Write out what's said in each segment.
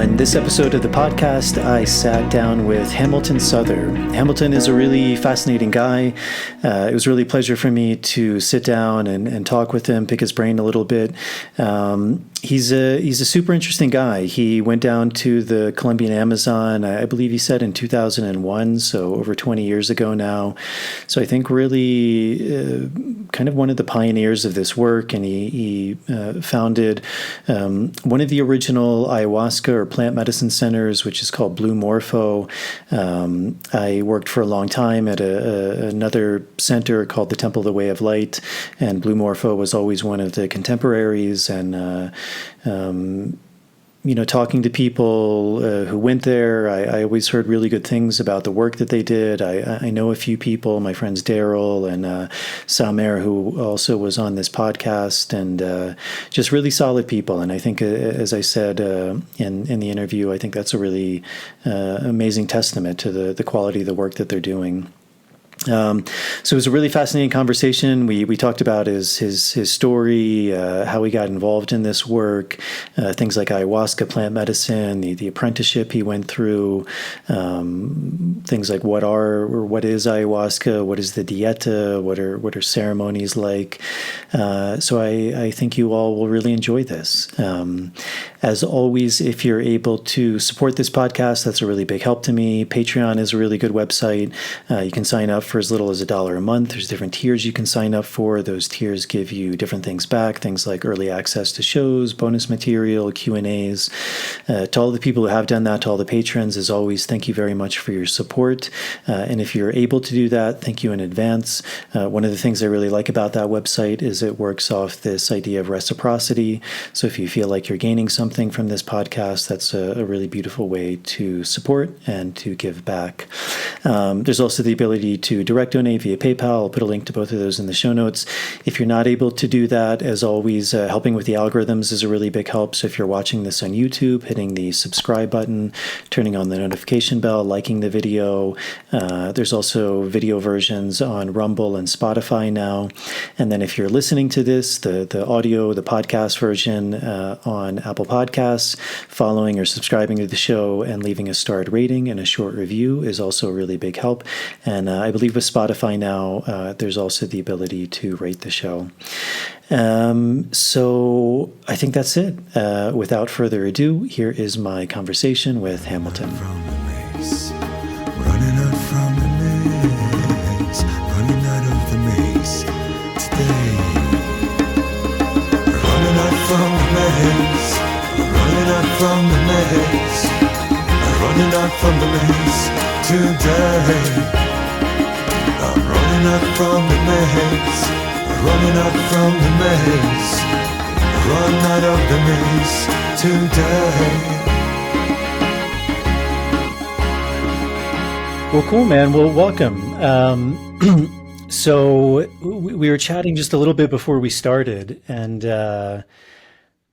On this episode of the podcast, I sat down with Hamilton Souther. Hamilton is a really fascinating guy. It was really a pleasure for me to sit down and talk with him, pick his brain a little bit. He's a super interesting guy. He went down to the Colombian Amazon, I believe he said in 2001, so over 20 years ago now. So I think really kind of one of the pioneers of this work, and he founded one of the original ayahuasca or plant medicine centers, which is called Blue Morpho. I worked for a long time at another center called the Temple of the Way of Light, and Blue Morpho was always one of the contemporaries. And talking to people who went there, I always heard really good things about the work that they did. I know a few people, my friends Daryl and Samer, who also was on this podcast, and just really solid people. And I think, as I said in the interview, I think that's a really amazing testament to the quality of the work that they're doing. So it was a really fascinating conversation. We talked about his story, how he got involved in this work, things like ayahuasca, plant medicine, the apprenticeship he went through, things like what is ayahuasca, what is the dieta, what are ceremonies like. So I think you all will really enjoy this. As always, if you're able to support this podcast, that's a really big help to me. Patreon is a really good website. You can sign up for as little as $1 a month. There's different tiers you can sign up for. Those tiers give you different things back, things like early access to shows, bonus material, Q&As. To all the people who have done that, to all the patrons, as always, thank you very much for your support. And if you're able to do that, thank you in advance. One of the things I really like about that website is it works off this idea of reciprocity. So if you feel like you're gaining something from this podcast, that's a really beautiful way to support and to give back. There's also the ability to direct donate via PayPal. I'll put a link to both of those in the show notes. If you're not able to do that, as always, helping with the algorithms is a really big help. So if you're watching this on YouTube, hitting the subscribe button, turning on the notification bell, liking the video. There's also video versions on Rumble and Spotify now. And then if you're listening to this, the audio, the podcast version on Apple Podcasts, following or subscribing to the show and leaving a starred rating and a short review is also a really big help. And I believe with Spotify now, there's also the ability to rate the show. So I think that's it. Without further ado, here is my conversation with Hamilton. Running out from the maze, running out of the maze today. Running out from the maze, running out from the maze, running out from the maze today. I'm running out from the maze, running out from the maze, run out of the maze today. Well, cool, man. Well, welcome. So we were chatting just a little bit before we started, and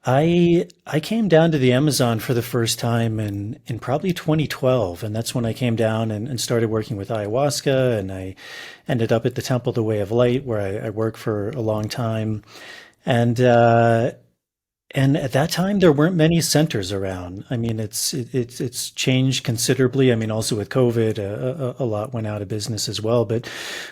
I came down to the Amazon for the first time in probably 2012, and that's when I came down and started working with ayahuasca, and I ended up at the Temple of the Way of Light, where I worked for a long time, and at that time there weren't many centers around. I mean, it's changed considerably. I mean, also with COVID, a lot went out of business as well. But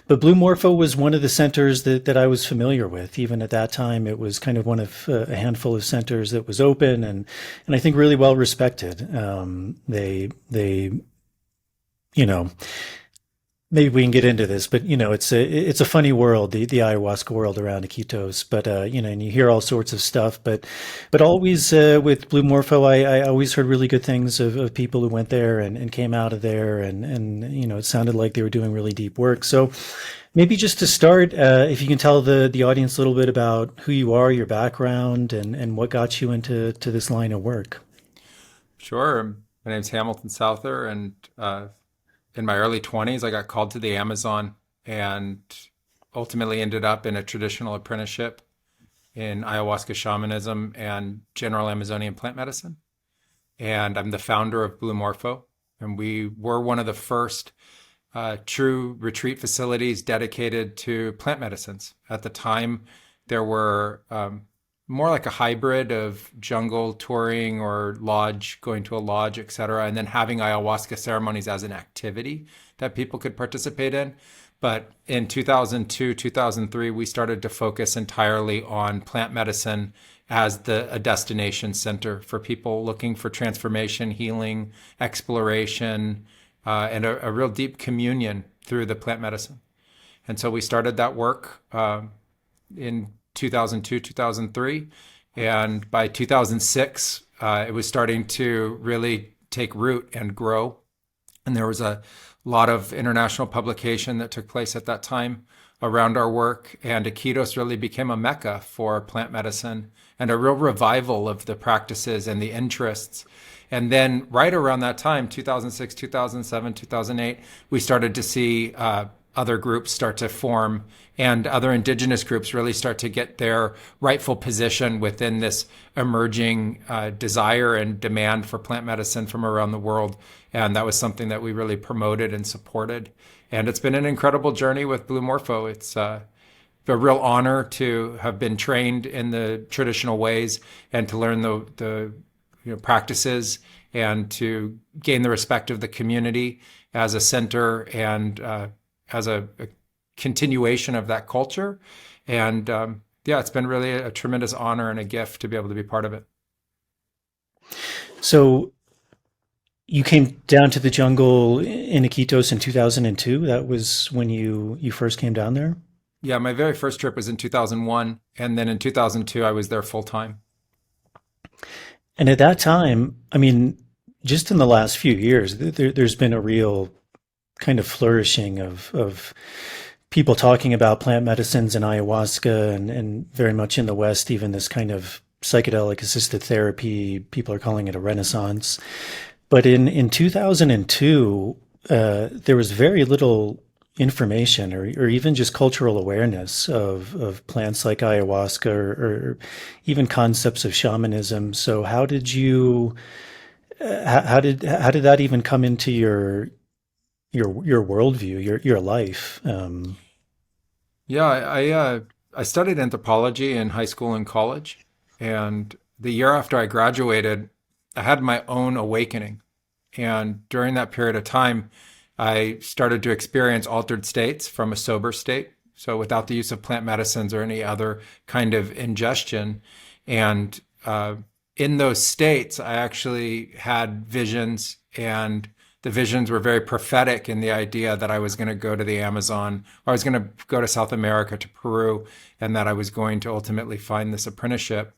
Blue Morpho was one of the centers that I was familiar with. Even at that time, it was kind of one of a handful of centers that was open and I think really well respected. They you know. Maybe we can get into this, but it's a funny world, the ayahuasca world around Iquitos. But and you hear all sorts of stuff. But always with Blue Morpho, I always heard really good things of people who went there and came out of there, and it sounded like they were doing really deep work. So maybe just to start, if you can tell the audience a little bit about who you are, your background, and what got you into this line of work. Sure. My name's Hamilton Souther, and in my early 20s, I got called to the Amazon and ultimately ended up in a traditional apprenticeship in ayahuasca shamanism and general Amazonian plant medicine. And I'm the founder of Blue Morpho, and we were one of the first true retreat facilities dedicated to plant medicines. At the time, there were more like a hybrid of jungle touring or lodge, going to a lodge, etc., and then having ayahuasca ceremonies as an activity that people could participate in. But in 2002, 2003, we started to focus entirely on plant medicine as a destination center for people looking for transformation, healing, exploration, and a real deep communion through the plant medicine. And so we started that work in 2002, 2003. And by 2006, it was starting to really take root and grow. And there was a lot of international publication that took place at that time around our work. And Iquitos really became a mecca for plant medicine and a real revival of the practices and the interests. And then right around that time, 2006, 2007, 2008, we started to see other groups start to form and other indigenous groups really start to get their rightful position within this emerging desire and demand for plant medicine from around the world. And that was something that we really promoted and supported. And it's been an incredible journey with Blue Morpho. It's a real honor to have been trained in the traditional ways and to learn the practices and to gain the respect of the community as a center and as a continuation of that culture. And yeah, it's been really a tremendous honor and a gift to be able to be part of it. So you came down to the jungle in Iquitos in 2002. That was when you first came down there? Yeah, my very first trip was in 2001. And then in 2002, I was there full time. And at that time, I mean, just in the last few years, there's been a real kind of flourishing of people talking about plant medicines and ayahuasca and very much in the West, even this kind of psychedelic assisted therapy, people are calling it a renaissance. But in 2002, there was very little information or even just cultural awareness of plants like ayahuasca or even concepts of shamanism. So how did you, how did that even come into your worldview, your life? Yeah, I studied anthropology in high school and college. And the year after I graduated, I had my own awakening. And during that period of time, I started to experience altered states from a sober state. So without the use of plant medicines or any other kind of ingestion. And in those states, I actually had visions, and the visions were very prophetic in the idea that I was going to go to the Amazon, or I was going to go to South America, to Peru, and that I was going to ultimately find this apprenticeship.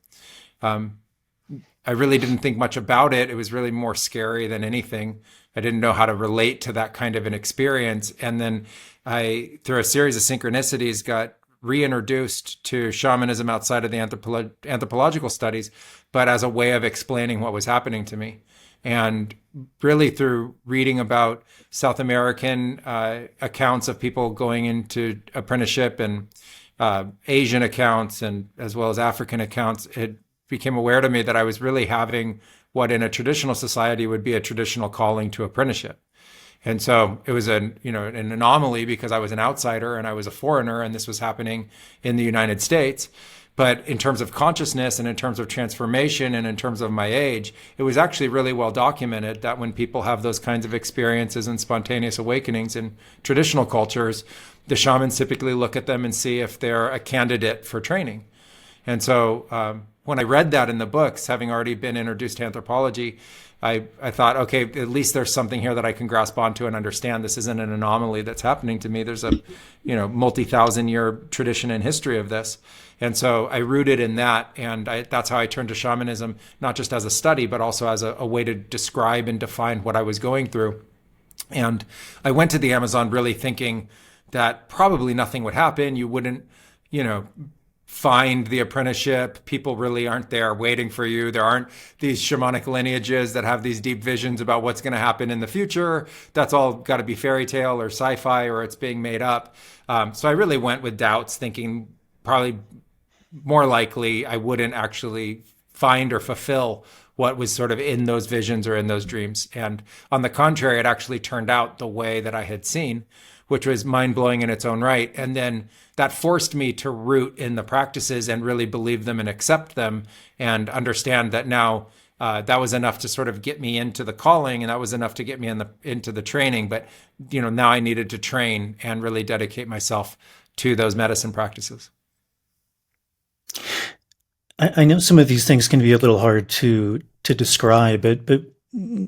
I really didn't think much about it. It was really more scary than anything. I didn't know how to relate to that kind of an experience. And then I, through a series of synchronicities, got reintroduced to shamanism outside of the anthropological studies, but as a way of explaining what was happening to me. And really through reading about South American accounts of people going into apprenticeship and Asian accounts and as well as African accounts, it became aware to me that I was really having what in a traditional society would be a traditional calling to apprenticeship. And so it was an anomaly because I was an outsider and I was a foreigner, and this was happening in the United States. But in terms of consciousness and in terms of transformation and in terms of my age, it was actually really well documented that when people have those kinds of experiences and spontaneous awakenings in traditional cultures, the shamans typically look at them and see if they're a candidate for training. And so when I read that in the books, having already been introduced to anthropology, I thought, okay, at least there's something here that I can grasp onto and understand. This isn't an anomaly that's happening to me. There's a multi-thousand year tradition and history of this. And so I rooted in that, and that's how I turned to shamanism, not just as a study, but also as a way to describe and define what I was going through. And I went to the Amazon really thinking that probably nothing would happen. You wouldn't, find the apprenticeship. People really aren't there waiting for you. There aren't these shamanic lineages that have these deep visions about what's going to happen in the future. That's all got to be fairy tale or sci-fi, or it's being made up. So I really went with doubts, thinking probably more likely I wouldn't actually find or fulfill what was sort of in those visions or in those dreams. And on the contrary, it actually turned out the way that I had seen, which was mind blowing in its own right. And then that forced me to root in the practices and really believe them and accept them and understand that now that was enough to sort of get me into the calling, and that was enough to get me into the training. But now I needed to train and really dedicate myself to those medicine practices. I know some of these things can be a little hard to describe, but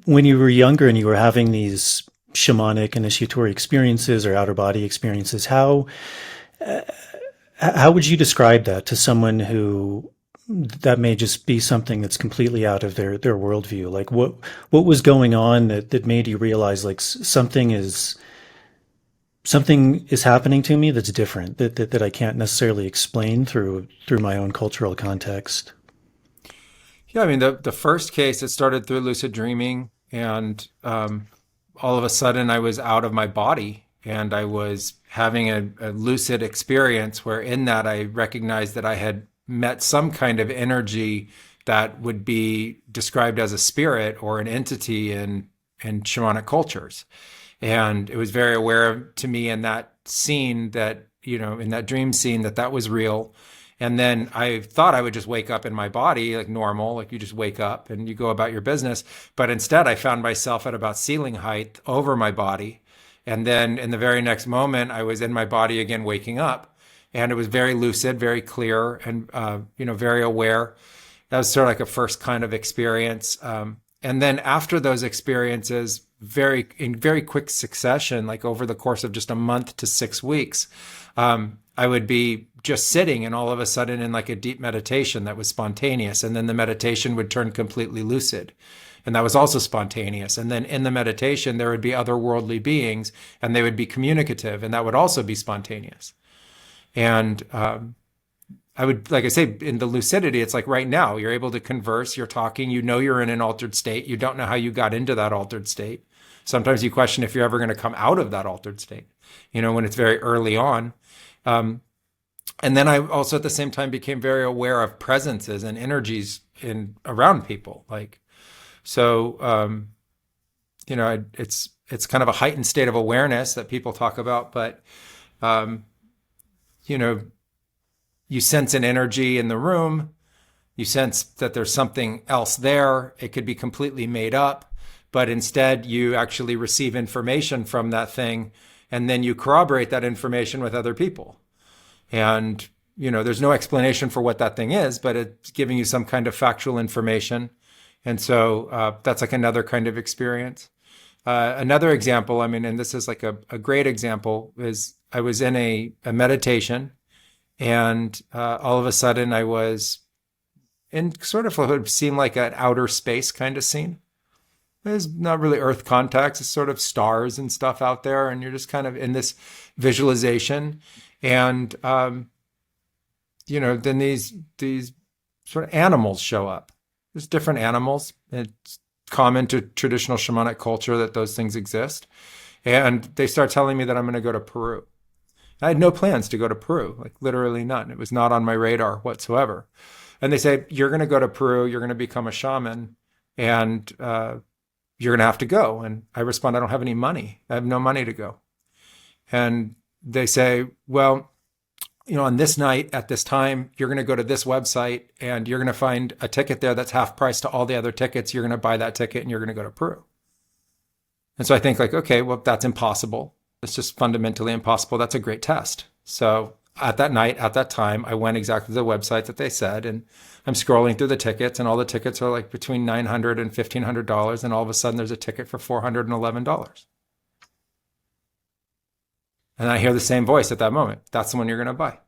when you were younger and you were having these shamanic initiatory experiences or outer body experiences, how would you describe that to someone who that may just be something that's completely out of their worldview? Like what was going on that made you realize like something is happening to me that's different that I can't necessarily explain through my own cultural context? Yeah, I mean, the first case, it started through lucid dreaming, and all of a sudden I was out of my body and I was having a lucid experience where in that I recognized that I had met some kind of energy that would be described as a spirit or an entity in shamanic cultures. And it was very aware to me in that scene that, in that dream scene, that was real. And then I thought I would just wake up in my body like normal, like you just wake up and you go about your business. But instead, I found myself at about ceiling height over my body. And then in the very next moment, I was in my body again, waking up. And it was very lucid, very clear, and, very aware. That was sort of like a first kind of experience. And then after those experiences, in very quick succession, like over the course of just a month to 6 weeks, I would be just sitting and all of a sudden in like a deep meditation that was spontaneous. And then the meditation would turn completely lucid. And that was also spontaneous. And then in the meditation, there would be otherworldly beings and they would be communicative, and that would also be spontaneous. And I would, like I say, in the lucidity, it's like right now, you're able to converse, you're talking, you're in an altered state. You don't know how you got into that altered state. Sometimes you question if you're ever going to come out of that altered state, when it's very early on. And then I also at the same time became very aware of presences and energies around people. It's kind of a heightened state of awareness that people talk about, but, you sense an energy in the room. You sense that there's something else there. It could be completely made up, but instead you actually receive information from that thing, and then you corroborate that information with other people. And, there's no explanation for what that thing is, but it's giving you some kind of factual information. And so that's like another kind of experience. Another example, and this is like a great example, is I was in a meditation, and all of a sudden I was in sort of what would seem like an outer space kind of scene. There's not really Earth context. It's sort of stars and stuff out there, and you're just kind of in this visualization. And then these sort of animals show up. There's different animals. It's common to traditional shamanic culture that those things exist. And they start telling me that I'm going to go to Peru. I had no plans to go to Peru, like literally none. It was not on my radar whatsoever. And they say, you're going to go to Peru, you're going to become a shaman, and you're going to have to go. And I respond, I don't have any money. I have no money to go. And they say, well, on this night at this time, you're going to go to this website and you're going to find a ticket there that's half price to all the other tickets. You're going to buy that ticket and you're going to go to Peru. And so I think like, okay, well, that's impossible. It's just fundamentally impossible. That's a great test. So at that night, at that time, I went exactly to the website that they said, and I'm scrolling through the tickets, and all the tickets are like between $900 and $1,500, and all of a sudden there's a ticket for $411. And I hear the same voice at that moment. That's the one you're going to buy.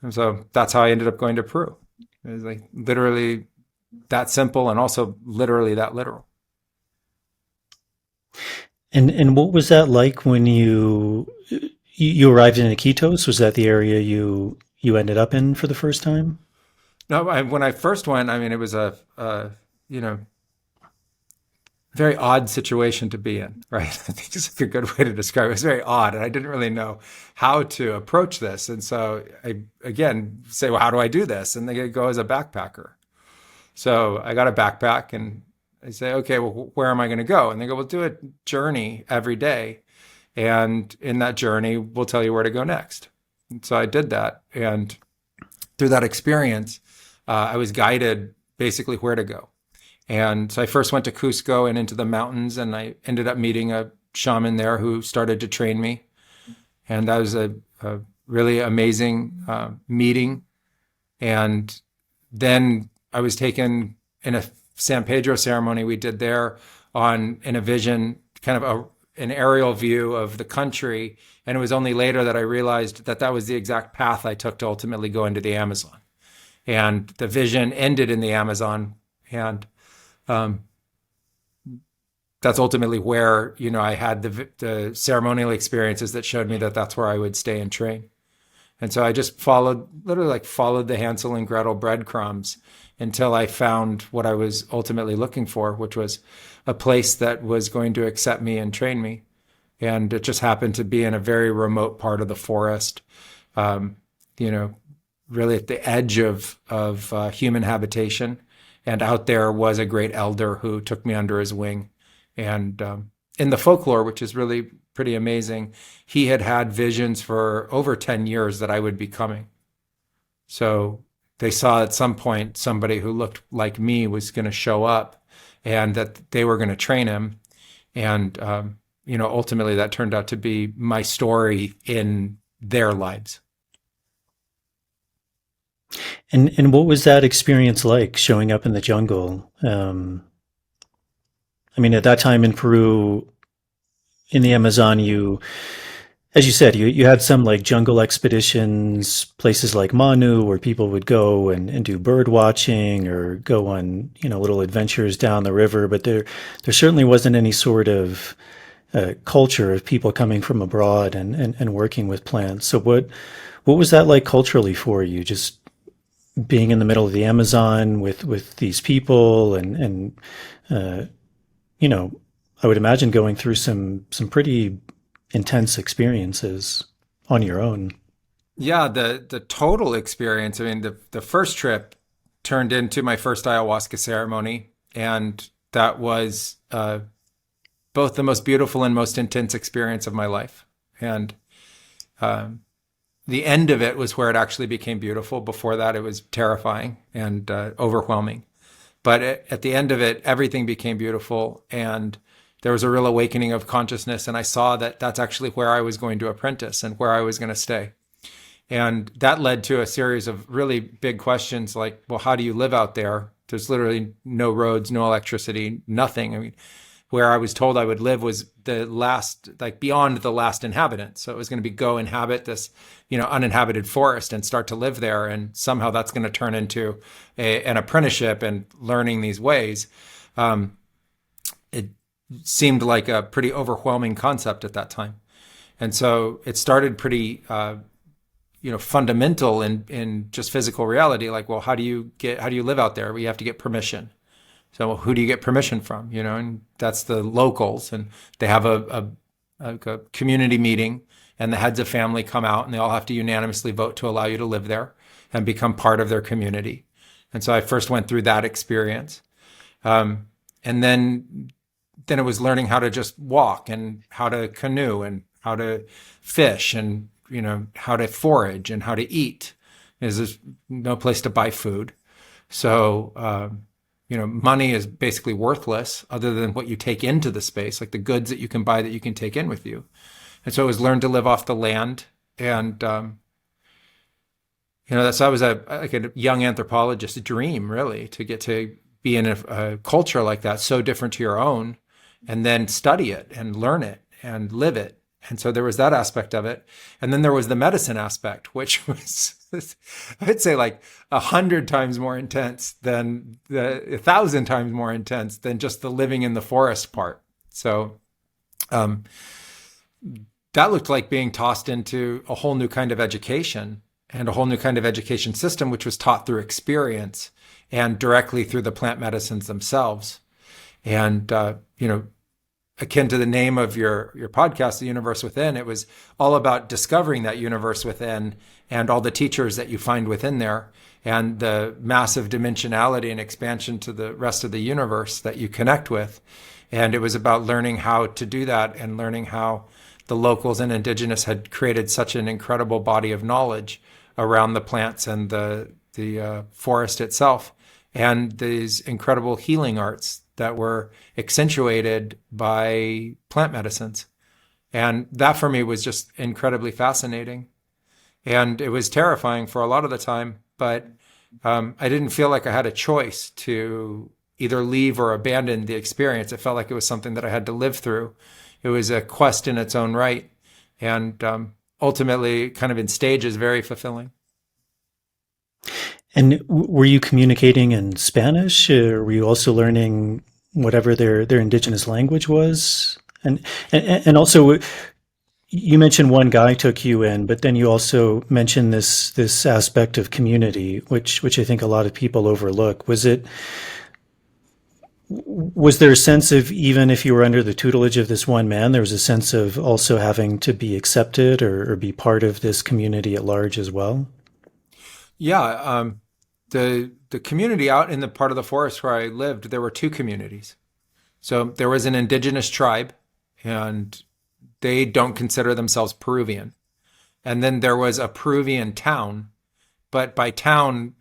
And so that's how I ended up going to Peru. It was like literally that simple and also literally that literal. And what was that like when you arrived in Iquitos? Was that the area you ended up in for the first time? No, when I first went, it was a very odd situation to be in, right? I think it's like a good way to describe it. It was very odd, and I didn't really know how to approach this. And so I, again, say, well, how do I do this? And they go as a backpacker. So I got a backpack, and I say, okay, well, where am I going to go? And they go, well, do a journey every day. And in that journey, we'll tell you where to go next. And so I did that. And through that experience, I was guided basically where to go. And so I first went to Cusco and into the mountains, and I ended up meeting a shaman there who started to train me. And that was a really amazing meeting. And then I was taken in a San Pedro ceremony we did there in a vision, kind of an aerial view of the country. And it was only later that I realized that that was the exact path I took to ultimately go into the Amazon. And the vision ended in the Amazon. And that's ultimately where, I had the ceremonial experiences that showed me that that's where I would stay and train. And so I just literally followed the Hansel and Gretel breadcrumbs until I found what I was ultimately looking for, which was a place that was going to accept me and train me. And it just happened to be in a very remote part of the forest, really at the edge of human habitation. And out there was a great elder who took me under his wing. And in the folklore, which is really pretty amazing, he had visions for over 10 years that I would be coming. So they saw at some point somebody who looked like me was going to show up and that they were going to train him. And, ultimately that turned out to be my story in their lives. And what was that experience like, showing up in the jungle? At that time in Peru, in the Amazon, as you said, you had some like jungle expeditions, places like Manu, where people would go and do bird watching or go on, little adventures down the river. But there certainly wasn't any sort of culture of people coming from abroad and working with plants. So what was that like culturally for you? Just being in the middle of the Amazon with these people and I would imagine going through some pretty intense experiences on your own. Yeah, the total experience. The first trip turned into my first ayahuasca ceremony, and that was both the most beautiful and most intense experience of my life. And the end of it was where it actually became beautiful. Before that, it was terrifying and overwhelming. But at the end of it, everything became beautiful, and there was a real awakening of consciousness. And I saw that that's actually where I was going to apprentice and where I was going to stay. And that led to a series of really big questions like, well, how do you live out there? There's literally no roads, no electricity, nothing. Where I was told I would live was the last, beyond the last inhabitant. So it was going to be go inhabit this, uninhabited forest and start to live there. And somehow that's going to turn into an apprenticeship and learning these ways. It seemed like a pretty overwhelming concept at that time. And so it started pretty, fundamental in just physical reality. Like, well, how do you live out there? Well, you have to get permission. So who do you get permission from? And that's the locals, and they have a community meeting, and the heads of family come out, and they all have to unanimously vote to allow you to live there and become part of their community. And so I first went through that experience, and then it was learning how to just walk and how to canoe and how to fish and how to forage and how to eat. There's no place to buy food, so. Money is basically worthless other than what you take into the space, like the goods that you can buy that you can take in with you. And so it was learn to live off the land. And, that was a young anthropologist's dream, really, to get to be in a culture like that, so different to your own, and then study it and learn it and live it. And so there was that aspect of it. And then there was the medicine aspect, which was, I'd say 100 times more intense than 1,000 times more intense than just the living in the forest part. So that looked like being tossed into a whole new kind of education and a whole new kind of education system, which was taught through experience and directly through the plant medicines themselves. And, akin to the name of your podcast, The Universe Within, it was all about discovering that universe within and all the teachers that you find within there and the massive dimensionality and expansion to the rest of the universe that you connect with. And it was about learning how to do that and learning how the locals and indigenous had created such an incredible body of knowledge around the plants and the forest itself, and these incredible healing arts that were accentuated by plant medicines. And that for me was just incredibly fascinating. And it was terrifying for a lot of the time, but I didn't feel like I had a choice to either leave or abandon the experience. It felt like it was something that I had to live through. It was a quest in its own right. And ultimately, kind of in stages, very fulfilling. And were you communicating in Spanish, or were you also learning whatever their indigenous language was? And also, you mentioned one guy took you in, but then you also mentioned this aspect of community, which I think a lot of people overlook. Was there a sense of, even if you were under the tutelage of this one man, there was a sense of also having to be accepted or be part of this community at large as well? Yeah, the community out in the part of the forest where I lived, there were two communities. So there was an indigenous tribe, and they don't consider themselves Peruvian. And then there was a Peruvian town, but by town,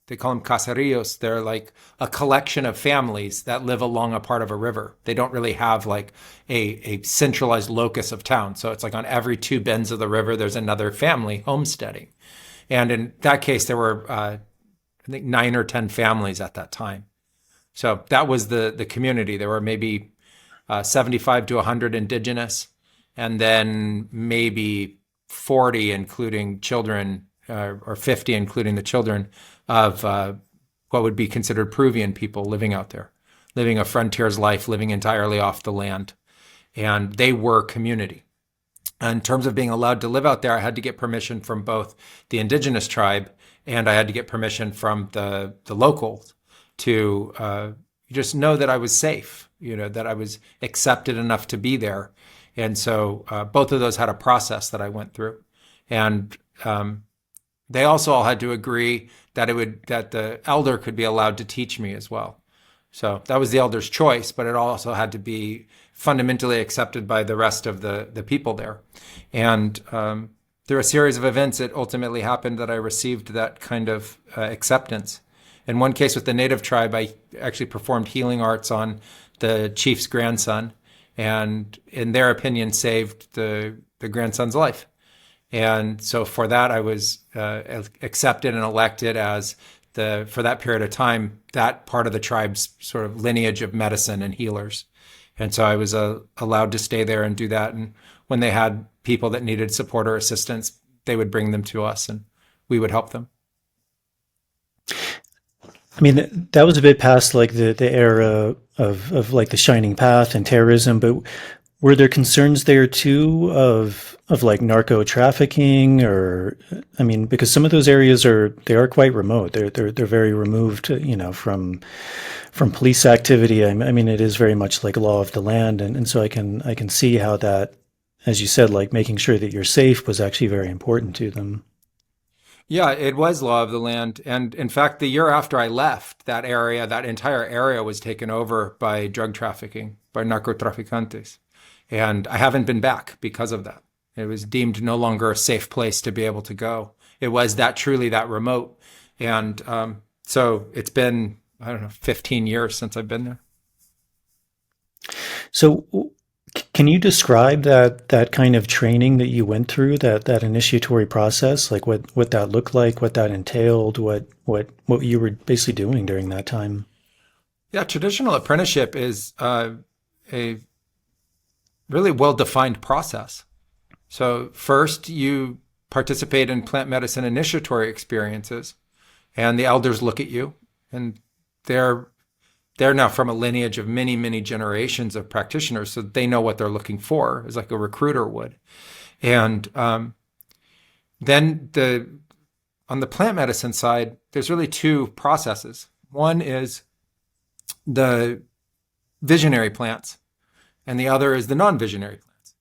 they call them caserillos. They're like a collection of families that live along a part of a river. They don't really have like a centralized locus of town. So it's like on every two bends of the river, there's another family homesteading. And in that case, there were, I think, 9 or 10 families at that time. So that was the community. There were maybe 75 to 100 indigenous, and then maybe 40, including children, or 50, including the children of what would be considered Peruvian people living out there, living a frontier's life, living entirely off the land. And they were community. In terms of being allowed to live out there, I had to get permission from both the indigenous tribe, and I had to get permission from the locals to just know that I was safe, that I was accepted enough to be there. And so both of those had a process that I went through. And they also all had to agree that that the elder could be allowed to teach me as well. So that was the elder's choice, but it also had to be fundamentally accepted by the rest of the people there. And through a series of events, it ultimately happened that I received that kind of acceptance. In one case with the native tribe, I actually performed healing arts on the chief's grandson, and in their opinion, saved the grandson's life. And so for that, I was accepted and elected as for that period of time, that part of the tribe's sort of lineage of medicine and healers. And so I was allowed to stay there and do that. And when they had people that needed support or assistance, they would bring them to us and we would help them. I mean, that was a bit past like the era of like the Shining Path and terrorism, but were there concerns there too of like narco trafficking, or I mean, because some of those areas they are quite remote. They're very removed, from police activity. I mean, it is very much like law of the land, and so I can see how that, as you said, like making sure that you're safe was actually very important to them. Yeah, it was law of the land. And in fact, the year after I left, that entire area was taken over by drug trafficking, by narcotraficantes. And I haven't been back because of that. It was deemed no longer a safe place to be able to go. It was truly that remote. And so it's been, I don't know, 15 years since I've been there. So can you describe that kind of training that you went through, that initiatory process, like what that looked like, what that entailed, what you were basically doing during that time? Yeah, traditional apprenticeship is a really well-defined process. So first you participate in plant medicine initiatory experiences, and the elders look at you, and they're now from a lineage of many, many generations of practitioners, so they know what they're looking for, as like a recruiter would. And then on the plant medicine side, there's really two processes. One is the visionary plants, and the other is the non-visionary plants.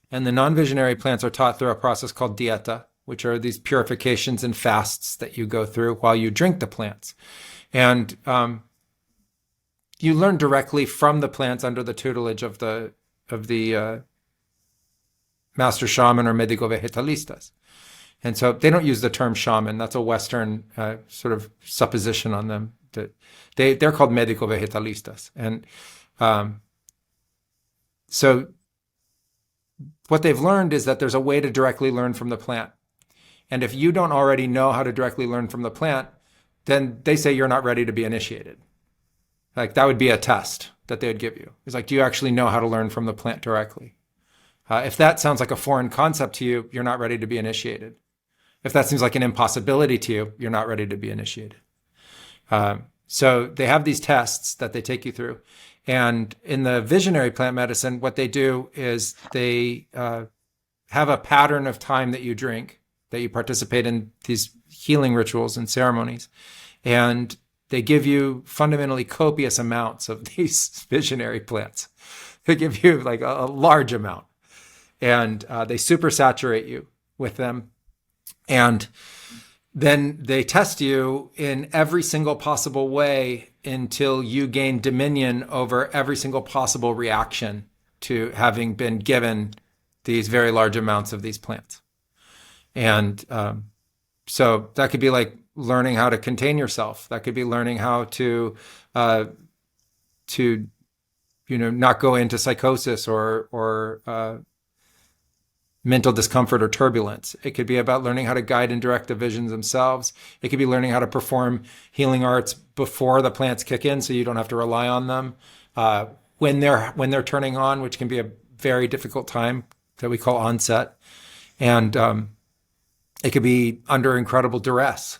And the non-visionary plants are taught through a process called dieta, which are these purifications and fasts that you go through while you drink the plants. And you learn directly from the plants under the tutelage of the master shaman or médico vegetalistas. And so they don't use the term shaman. That's a Western sort of supposition on them. They're called médico vegetalistas. And so what they've learned is that there's a way to directly learn from the plant. And if you don't already know how to directly learn from the plant, then they say you're not ready to be initiated. Like that would be a test that they would give you. It's like, do you actually know how to learn from the plant directly? If that sounds like a foreign concept to you, you're not ready to be initiated. If that seems like an impossibility to you, you're not ready to be initiated. So they have these tests that they take you through. And in the visionary plant medicine, what they do is they have a pattern of time that you drink, that you participate in these healing rituals and ceremonies. And they give you fundamentally copious amounts of these visionary plants. They give you like a large amount. And they supersaturate you with them. And then they test you in every single possible way until you gain dominion over every single possible reaction to having been given these very large amounts of these plants. And so that could be like learning how to contain yourself. That could be learning how to not go into psychosis or mental discomfort or turbulence. It could be about learning how to guide and direct the visions themselves. It could be learning how to perform healing arts before the plants kick in, so you don't have to rely on them when they're turning on, which can be a very difficult time that we call onset. And it could be under incredible duress.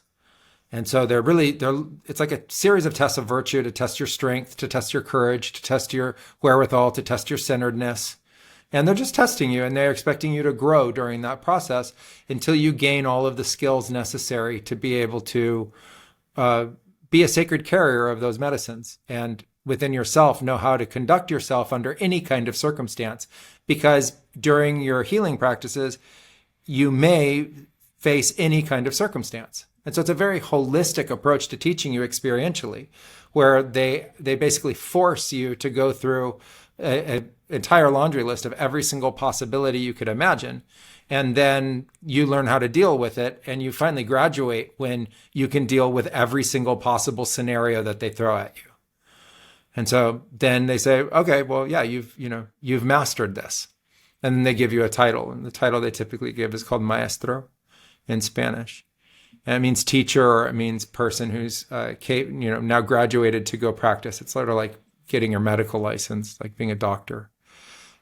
And so it's like a series of tests of virtue to test your strength, to test your courage, to test your wherewithal, to test your centeredness. And they're just testing you, and they're expecting you to grow during that process until you gain all of the skills necessary to be able to be a sacred carrier of those medicines, and within yourself know how to conduct yourself under any kind of circumstance. Because during your healing practices, you may face any kind of circumstance. And so it's a very holistic approach to teaching you experientially, where they basically force you to go through an entire laundry list of every single possibility you could imagine. And then you learn how to deal with it. And you finally graduate when you can deal with every single possible scenario that they throw at you. And so then they say, okay, well, yeah, you've mastered this. And then they give you a title. And the title they typically give is called maestro in Spanish. And it means teacher, or it means person who's now graduated to go practice. It's sort of like getting your medical license, like being a doctor.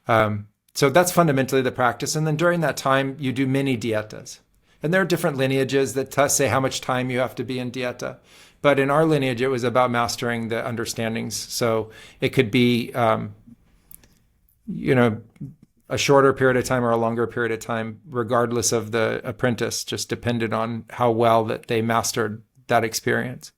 So that's fundamentally the practice. And then during that time, you do mini dietas. And there are different lineages that say how much time you have to be in dieta. But in our lineage, it was about mastering the understandings. So it could be, a shorter period of time or a longer period of time, regardless of the apprentice, just depended on how well that they mastered that experience.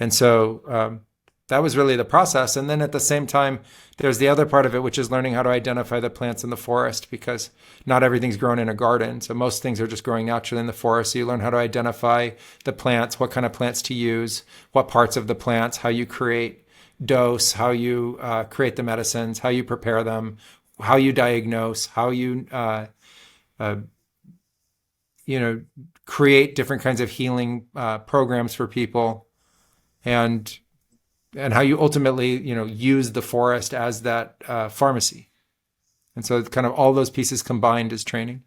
And so that was really the process. And then at the same time, there's the other part of it, which is learning how to identify the plants in the forest, because not everything's grown in a garden. So most things are just growing naturally in the forest. So you learn how to identify the plants, what kind of plants to use, what parts of the plants, how you create dose, how you create the medicines, how you prepare them, how you diagnose, how you create different kinds of healing programs for people, and how you ultimately use the forest as that pharmacy. And so kind of all those pieces combined is training.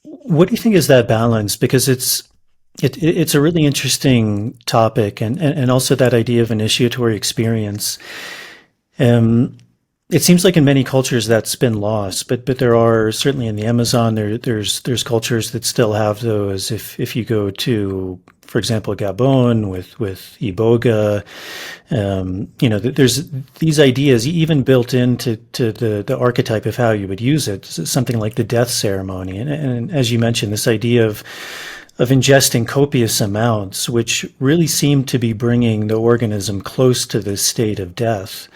What do you think is that balance? Because it's a really interesting topic, and also that idea of initiatory experience. It seems like in many cultures that's been lost, but there are certainly in the Amazon there's cultures that still have those. If you go to, for example, Gabon with Iboga, there's these ideas even built into the archetype of how you would use it. Something like the death ceremony, and as you mentioned, this idea of ingesting copious amounts, which really seem to be bringing the organism close to this state of death.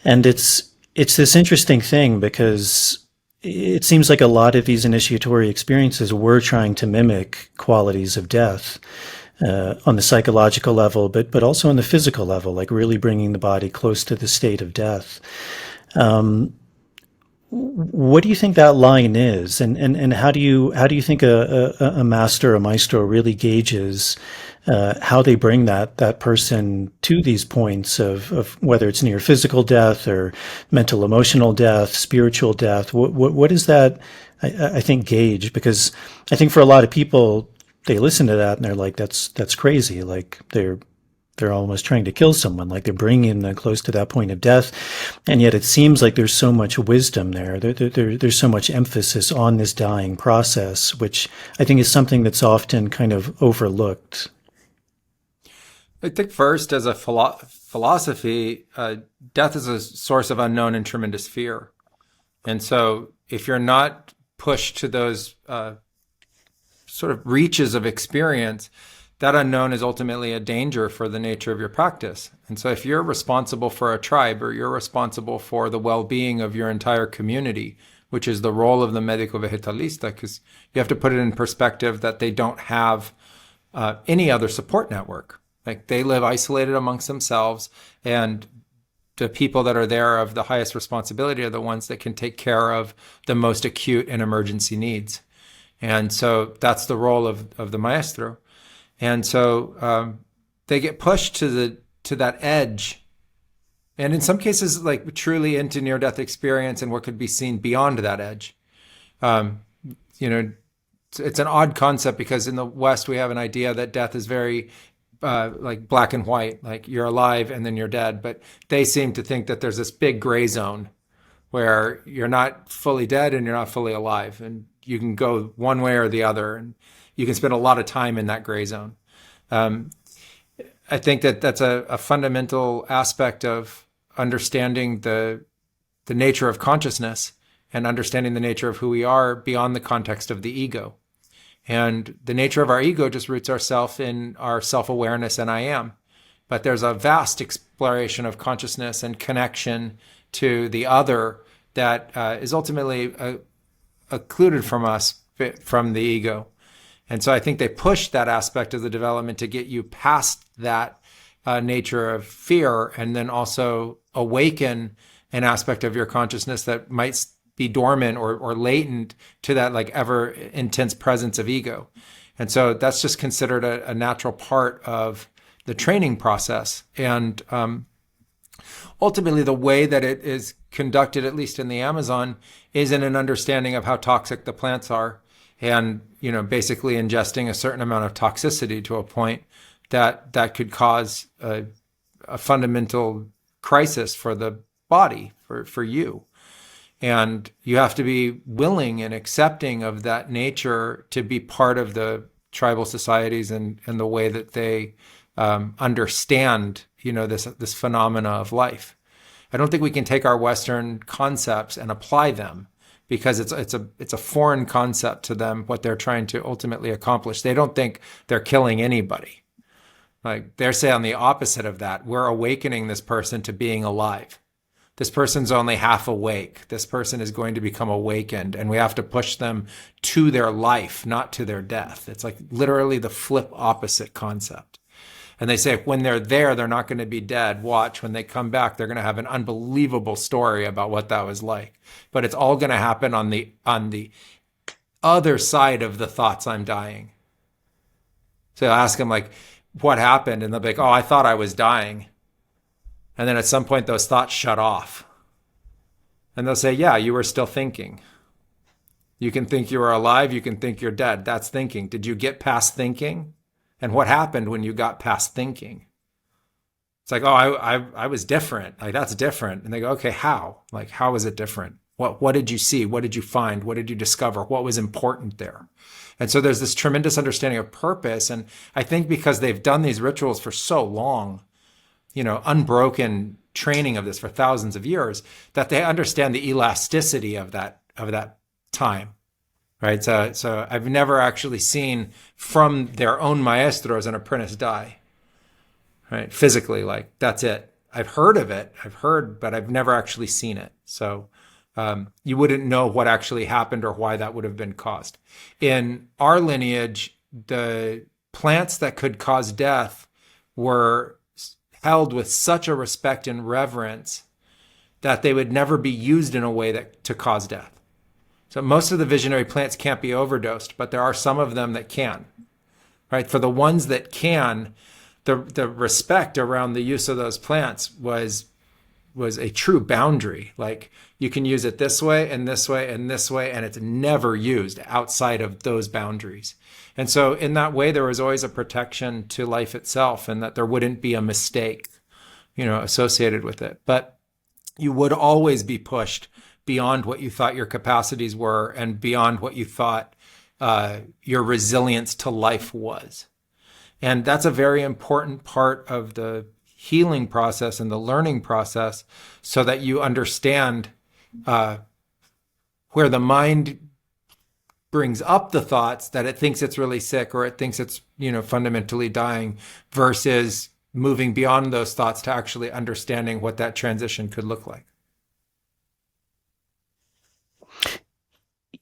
And it's this interesting thing, because it seems like a lot of these initiatory experiences were trying to mimic qualities of death on the psychological level, but also on the physical level, like really bringing the body close to the state of death. What do you think that line is, and how do you think a master, a maestro, really gauges how they bring that person to these points of whether it's near physical death or mental emotional death, spiritual death? What is that? I think gauge, because I think for a lot of people they listen to that and they're like, that's crazy. Like they're almost trying to kill someone, like they're bringing them close to that point of death. And yet it seems like there's so much wisdom there. There's so much emphasis on this dying process, which I think is something that's often kind of overlooked. I think first, as a philosophy, death is a source of unknown and tremendous fear. And so if you're not pushed to those sort of reaches of experience, that unknown is ultimately a danger for the nature of your practice. And so if you're responsible for a tribe, or you're responsible for the well-being of your entire community, which is the role of the medico vegetalista, because you have to put it in perspective that they don't have any other support network. Like, they live isolated amongst themselves, and the people that are there of the highest responsibility are the ones that can take care of the most acute and emergency needs. And so that's the role of the maestro. And so they get pushed to that edge, and in some cases, like truly into near-death experience and what could be seen beyond that edge. You know, it's an odd concept, because in the West we have an idea that death is very like black and white, like you're alive and then you're dead. But they seem to think that there's this big gray zone where you're not fully dead and you're not fully alive, and you can go one way or the other, and you can spend a lot of time in that gray zone. I think that that's a fundamental aspect of understanding the nature of consciousness, and understanding the nature of who we are beyond the context of the ego. And the nature of our ego just roots ourself in our self-awareness and I am. But there's a vast exploration of consciousness and connection to the other that is ultimately occluded from us, from the ego. And so I think they push that aspect of the development to get you past that nature of fear, and then also awaken an aspect of your consciousness that might be dormant or latent to that like ever intense presence of ego. And so that's just considered a natural part of the training process. And ultimately, the way that it is conducted, at least in the Amazon, is in an understanding of how toxic the plants are, and basically ingesting a certain amount of toxicity to a point that could cause a fundamental crisis for the body, for you. And you have to be willing and accepting of that nature to be part of the tribal societies and the way that they understand, this phenomena of life. I don't think we can take our Western concepts and apply them, because it's a foreign concept to them, what they're trying to ultimately accomplish. They don't think they're killing anybody. Like, they're saying the opposite of that. We're awakening this person to being alive. This person's only half awake. This person is going to become awakened, and we have to push them to their life, not to their death. It's like literally the flip opposite concept. And they say when they're there, they're not going to be dead. Watch, when they come back, they're going to have an unbelievable story about what that was like. But it's all going to happen on the other side of the thoughts, I'm dying. So I'll ask them, like, what happened? And they'll be like, oh, I thought I was dying. And then at some point, those thoughts shut off. And they'll say, yeah, you were still thinking. You can think you were alive. You can think you're dead. That's thinking. Did you get past thinking? And what happened when you got past thinking? It's like, oh, I was different. Like, that's different. And they go, okay, how? Like, how is it different? What did you see? What did you find? What did you discover? What was important there? And so there's this tremendous understanding of purpose. And I think because they've done these rituals for so long, unbroken training of this for thousands of years, that they understand the elasticity of that time. Right. So I've never actually seen from their own maestros an apprentice die. Right. Physically, like, that's it. I've heard of it. But I've never actually seen it. So you wouldn't know what actually happened or why that would have been caused. In our lineage, the plants that could cause death were held with such a respect and reverence that they would never be used in a way that to cause death. So most of the visionary plants can't be overdosed, but there are some of them that can. Right? For the ones that can, the respect around the use of those plants was a true boundary. Like, you can use it this way and this way and this way, and it's never used outside of those boundaries. And so in that way, there was always a protection to life itself, and that there wouldn't be a mistake, associated with it. But you would always be pushed beyond what you thought your capacities were and beyond what you thought your resilience to life was. And that's a very important part of the healing process and the learning process, so that you understand where the mind brings up the thoughts that it thinks it's really sick, or it thinks it's, fundamentally dying, versus moving beyond those thoughts to actually understanding what that transition could look like.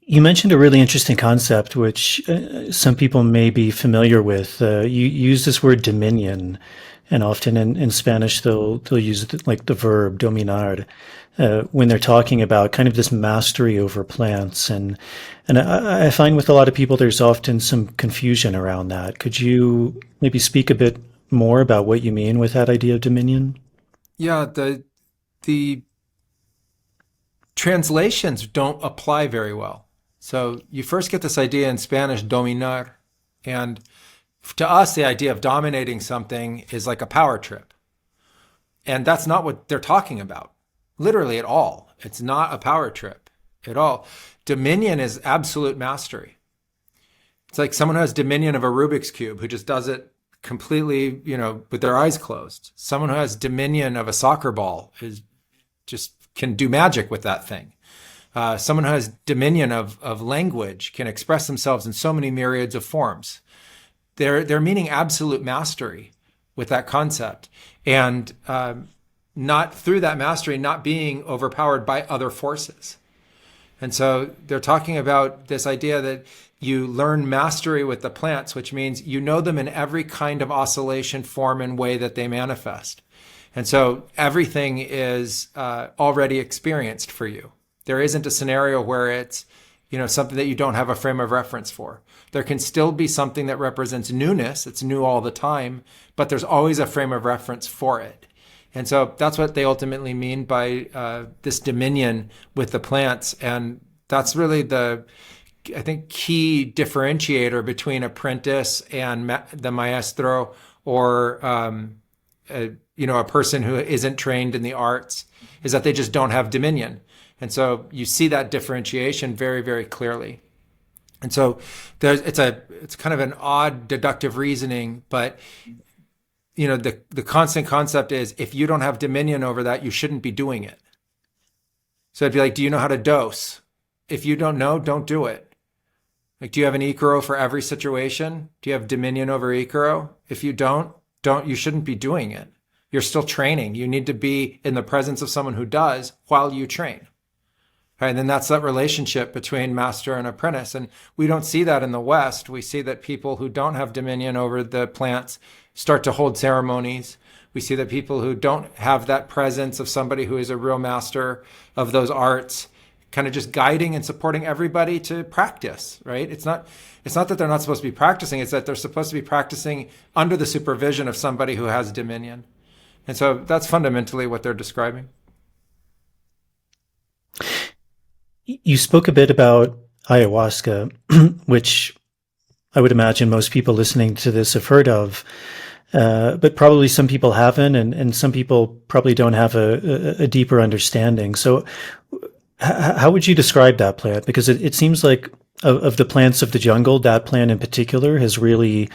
You mentioned a really interesting concept, which some people may be familiar with. You use this word dominion, and often in Spanish they'll use like the verb dominar when they're talking about kind of this mastery over plants. And I find with a lot of people there's often some confusion around that. Could you maybe speak a bit more about what you mean with that idea of dominion? Yeah, the translations don't apply very well. So you first get this idea in Spanish, dominar, and to us, the idea of dominating something is like a power trip. And that's not what they're talking about, literally at all. It's not a power trip at all. Dominion is absolute mastery. It's like someone who has dominion of a Rubik's Cube, who just does it completely, with their eyes closed. Someone who has dominion of a soccer ball is just can do magic with that thing. Someone who has dominion of language can express themselves in so many myriads of forms. They're meaning absolute mastery with that concept, and not through that mastery, not being overpowered by other forces. And so they're talking about this idea that you learn mastery with the plants, which means you know them in every kind of oscillation, form, and way that they manifest. And so everything is already experienced for you. There isn't a scenario where it's, something that you don't have a frame of reference for. There can still be something that represents newness. It's new all the time, but there's always a frame of reference for it. And so that's what they ultimately mean by this dominion with the plants. And that's really I think, key differentiator between apprentice and the maestro, or, a person who isn't trained in the arts, is that they just don't have dominion. And so you see that differentiation very, very clearly. And so it's kind of an odd deductive reasoning, but the constant concept is, if you don't have dominion over that, you shouldn't be doing it. So it'd be like, do you know how to dose? If you don't know, don't do it. Like, do you have an Ikaro for every situation? Do you have dominion over Ikaro? If you don't, you shouldn't be doing it. You're still training. You need to be in the presence of someone who does while you train. Right? And then that's that relationship between master and apprentice. And we don't see that in the West. We see that people who don't have dominion over the plants start to hold ceremonies. We see that people who don't have that presence of somebody who is a real master of those arts, kind of just guiding and supporting everybody to practice, right? It's not that they're not supposed to be practicing. It's that they're supposed to be practicing under the supervision of somebody who has dominion. And so that's fundamentally what they're describing. You spoke a bit about ayahuasca, which I would imagine most people listening to this have heard of, but probably some people haven't, and some people probably don't have a deeper understanding. So how would you describe that plant? Because it seems like of the plants of the jungle, that plant in particular has really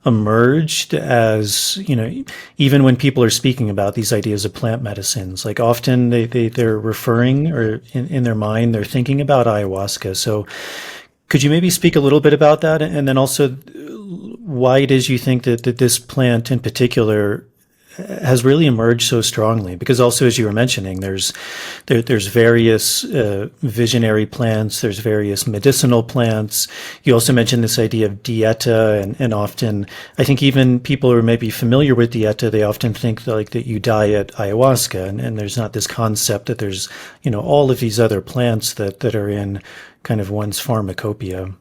emerged as, even when people are speaking about these ideas of plant medicines, like often they're referring, or in their mind, they're thinking about ayahuasca. So could you maybe speak a little bit about that? And then also why it is you think that this plant in particular has really emerged so strongly because also, as you were mentioning, there's various visionary plants, there's various medicinal plants. You also mentioned this idea of dieta, and often I think even people who are maybe familiar with dieta, they often think that you diet ayahuasca, and there's not this concept that there's all of these other plants that are in kind of one's pharmacopoeia.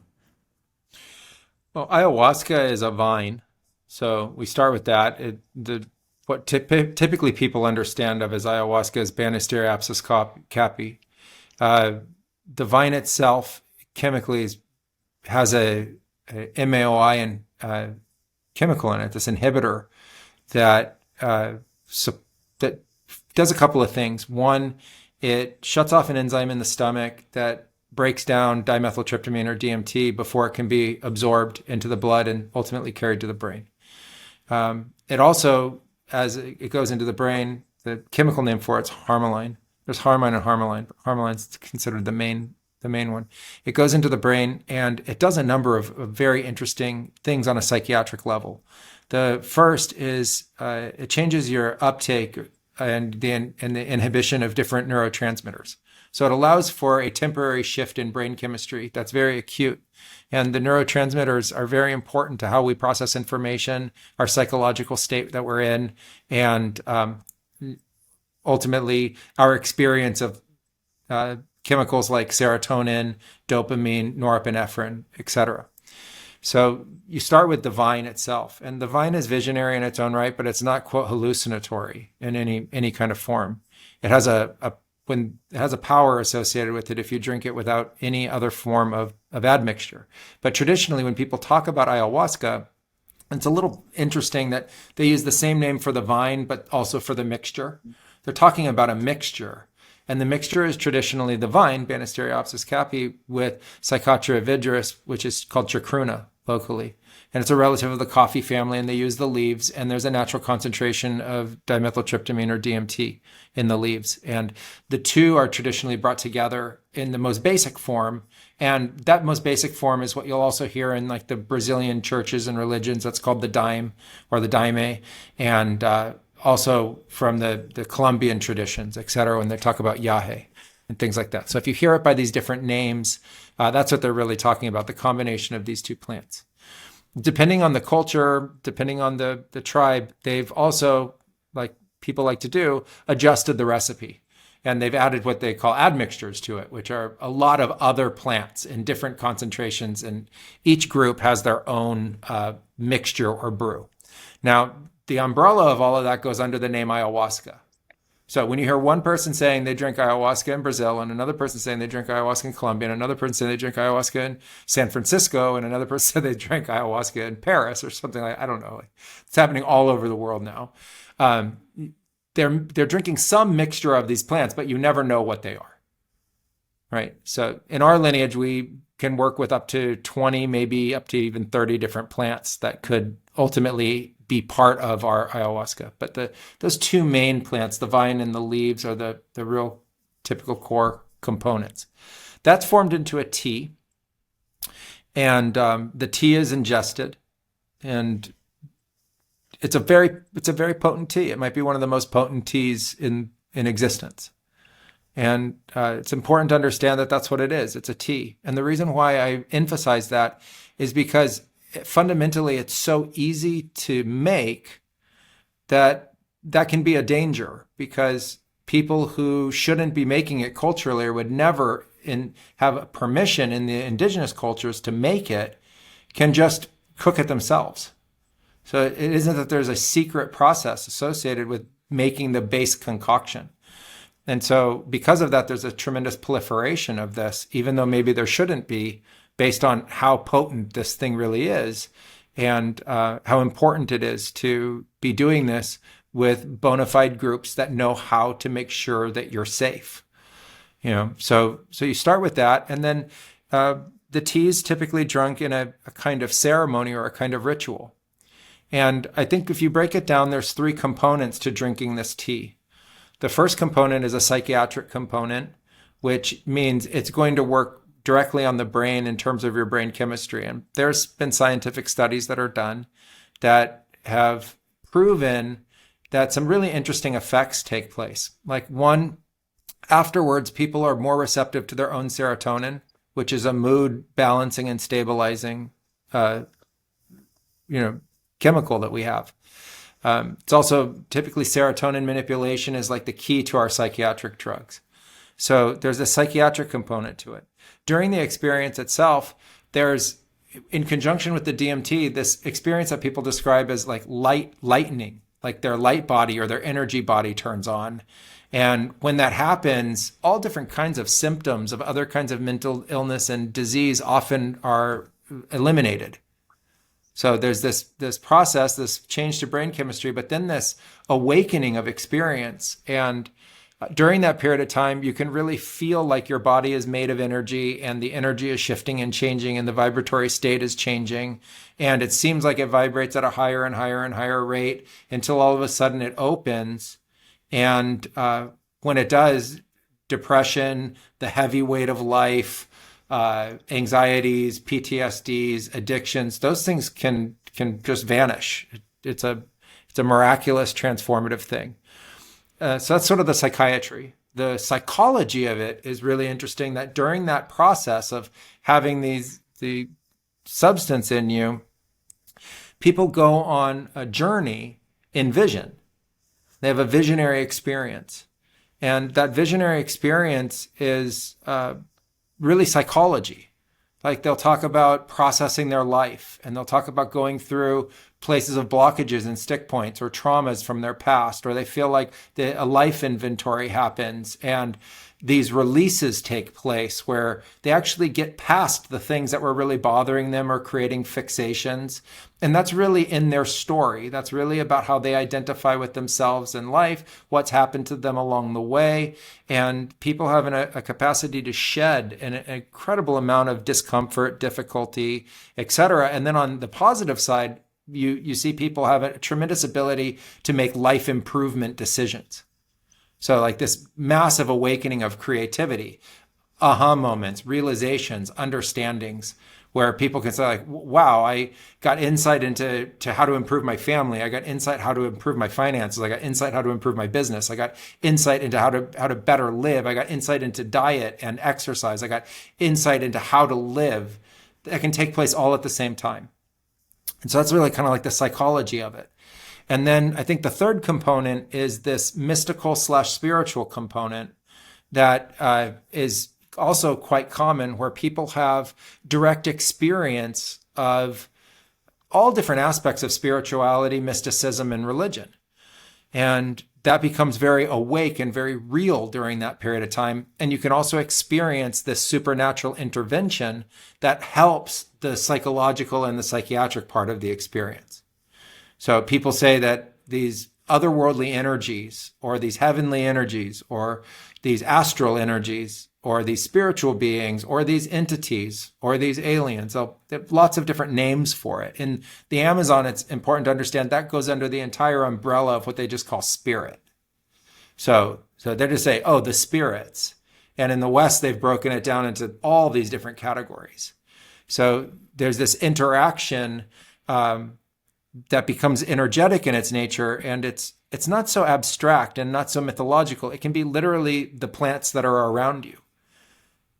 Well, ayahuasca is a vine, so we start with that. What typically people understand of as ayahuasca is Banisteriopsis caapi. The vine itself chemically has a MAOI chemical in it, this inhibitor that that does a couple of things. One, it shuts off an enzyme in the stomach that breaks down dimethyltryptamine or DMT before it can be absorbed into the blood and ultimately carried to the brain. It also, as it goes into the brain, the chemical name for it's harmaline. There's harmine and harmaline. Harmaline's considered the main one. It goes into the brain and it does a number of very interesting things on a psychiatric level. The first is it changes your uptake and the inhibition of different neurotransmitters. So it allows for a temporary shift in brain chemistry that's very acute. And the neurotransmitters are very important to how we process information, our psychological state that we're in, and ultimately our experience of chemicals like serotonin, dopamine, norepinephrine, etc. So you start with the vine itself. And the vine is visionary in its own right, but it's not, quote, hallucinatory in any kind of form. It has when it has a power associated with it if you drink it without any other form of admixture. But traditionally, when people talk about ayahuasca, it's a little interesting that they use the same name for the vine, but also for the mixture. They're talking about a mixture. And the mixture is traditionally the vine, Banisteriopsis caapi, with Psychotria viridis, which is called chacruna locally. And it's a relative of the coffee family, and they use the leaves, and there's a natural concentration of dimethyltryptamine or DMT in the leaves. And the two are traditionally brought together in the most basic form. And that most basic form is what you'll also hear in like the Brazilian churches and religions. That's called the daime or the daime. And also from the Colombian traditions, et cetera, when they talk about yahe and things like that. So if you hear it by these different names, that's what they're really talking about, the combination of these two plants. Depending on the culture, depending on the tribe, they've also, like people like to do, adjusted the recipe. And they've added what they call admixtures to it, which are a lot of other plants in different concentrations. And each group has their own mixture or brew. Now, the umbrella of all of that goes under the name ayahuasca. So when you hear one person saying they drink ayahuasca in Brazil, and another person saying they drink ayahuasca in Colombia, and another person saying they drink ayahuasca in San Francisco, and another person saying they drink ayahuasca in Paris or something like, I don't know. It's happening all over the world now. They're drinking some mixture of these plants, but you never know what they are, right? So in our lineage, we can work with up to 20, maybe up to even 30 different plants that could ultimately be part of our ayahuasca. But those two main plants, the vine and the leaves, are the real typical core components. That's formed into a tea, and the tea is ingested, and it's a very potent tea. It might be one of the most potent teas in existence. And it's important to understand that that's what it is. It's a tea. And the reason why I emphasize that is because fundamentally it's so easy to make that can be a danger, because people who shouldn't be making it culturally or would never have permission in the indigenous cultures to make it can just cook it themselves. So it isn't that there's a secret process associated with making the base concoction. And so because of that, there's a tremendous proliferation of this, even though maybe there shouldn't be, based on how potent this thing really is, and how important it is to be doing this with bona fide groups that know how to make sure that you're safe. So you start with that, and then the tea is typically drunk in a kind of ceremony or a kind of ritual. And I think if you break it down, there's three components to drinking this tea. The first component is a psychiatric component, which means it's going to work directly on the brain in terms of your brain chemistry. And there's been scientific studies that are done that have proven that some really interesting effects take place. Like one, afterwards, people are more receptive to their own serotonin, which is a mood balancing and stabilizing, chemical that we have. It's also typically serotonin manipulation is like the key to our psychiatric drugs. So there's a psychiatric component to it. During the experience itself, there's, in conjunction with the DMT, this experience that people describe as like lightning, like their light body or their energy body turns on. And when that happens, all different kinds of symptoms of other kinds of mental illness and disease often are eliminated. So there's this process, this change to brain chemistry, but then this awakening of experience. And during that period of time, you can really feel like your body is made of energy and the energy is shifting and changing and the vibratory state is changing. And it seems like it vibrates at a higher and higher and higher rate until all of a sudden it opens. And when it does, depression, the heavy weight of life, anxieties, PTSDs, addictions, those things can just vanish. It's a miraculous, transformative thing. So that's sort of the psychiatry. The psychology of it is really interesting, that during that process of having the substance in you, people go on a journey in vision. They have a visionary experience. And that visionary experience is really psychology. Like they'll talk about processing their life, and they'll talk about going through places of blockages and stick points or traumas from their past, or they feel like a life inventory happens and these releases take place where they actually get past the things that were really bothering them or creating fixations. And that's really in their story. That's really about how they identify with themselves in life, what's happened to them along the way. And people have a capacity to shed an incredible amount of discomfort, difficulty, etc. And then on the positive side, you see people have a tremendous ability to make life improvement decisions. So like this massive awakening of creativity, aha moments, realizations, understandings, where people can say like, wow, I got insight into how to improve my family. I got insight how to improve my finances. I got insight how to improve my business. I got insight into how to better live. I got insight into diet and exercise. I got insight into how to live. That can take place all at the same time. And so that's really kind of like the psychology of it. And then I think the third component is this mystical / spiritual component that is also quite common, where people have direct experience of all different aspects of spirituality, mysticism, and religion. And that becomes very awake and very real during that period of time. And you can also experience this supernatural intervention that helps the psychological and the psychiatric part of the experience. So people say that these otherworldly energies, or these heavenly energies, or these astral energies, or these spiritual beings, or these entities, or these aliens, they have lots of different names for it. In the Amazon, it's important to understand that goes under the entire umbrella of what they just call spirit. So they just say, oh, the spirits. And in the West, they've broken it down into all these different categories. So there's this interaction that becomes energetic in its nature, and it's not so abstract and not so mythological. It can be literally the plants that are around you.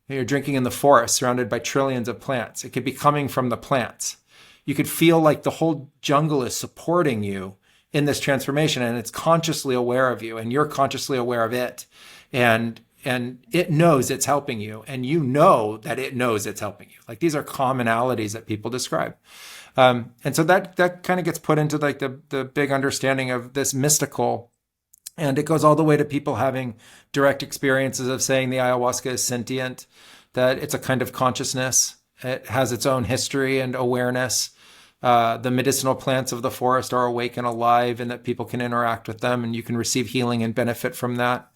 You're drinking in the forest surrounded by trillions of plants. It could be coming from the plants. You could feel like the whole jungle is supporting you in this transformation, and it's consciously aware of you, and you're consciously aware of it. And it knows it's helping you, and you know that it knows it's helping you. Like, these are commonalities that people describe. And so that kind of gets put into like the big understanding of this mystical, and it goes all the way to people having direct experiences of saying the ayahuasca is sentient, that it's a kind of consciousness. It has its own history and awareness. The medicinal plants of the forest are awake and alive, and that people can interact with them, and you can receive healing and benefit from that.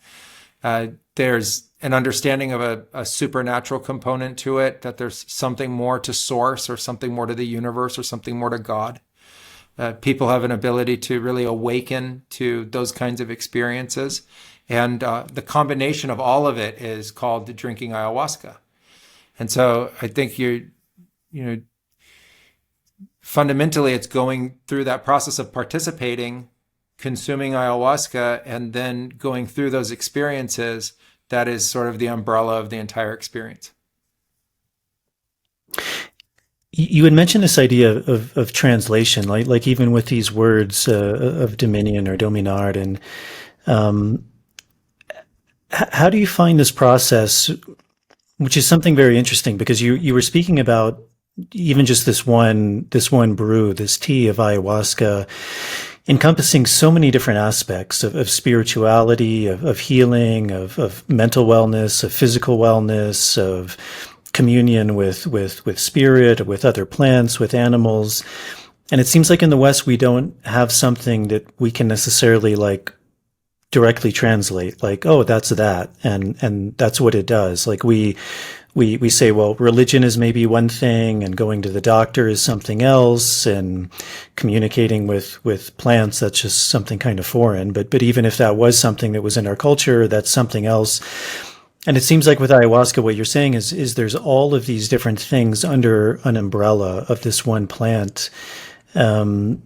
There's an understanding of a supernatural component to it, that there's something more to source, or something more to the universe, or something more to God. People have an ability to really awaken to those kinds of experiences. And the combination of all of it is called drinking ayahuasca. And so I think fundamentally it's going through that process of participating consuming ayahuasca and then going through those experiences, that is sort of the umbrella of the entire experience. You had mentioned this idea of translation, like even with these words of dominion or dominard, and um, how do you find this process, which is something very interesting, because you were speaking about even just this one brew, this tea of ayahuasca, encompassing so many different aspects of spirituality, of healing, of mental wellness, of physical wellness, of communion with spirit, with other plants, with animals. And it seems like in the West, we don't have something that we can necessarily like directly translate, like, oh, that's that. And that's what it does. Like we say, well, religion is maybe one thing and going to the doctor is something else, and communicating with plants, that's just something kind of foreign. But even if that was something that was in our culture, that's something else. And it seems like with ayahuasca, what you're saying is there's all of these different things under an umbrella of this one plant. Um,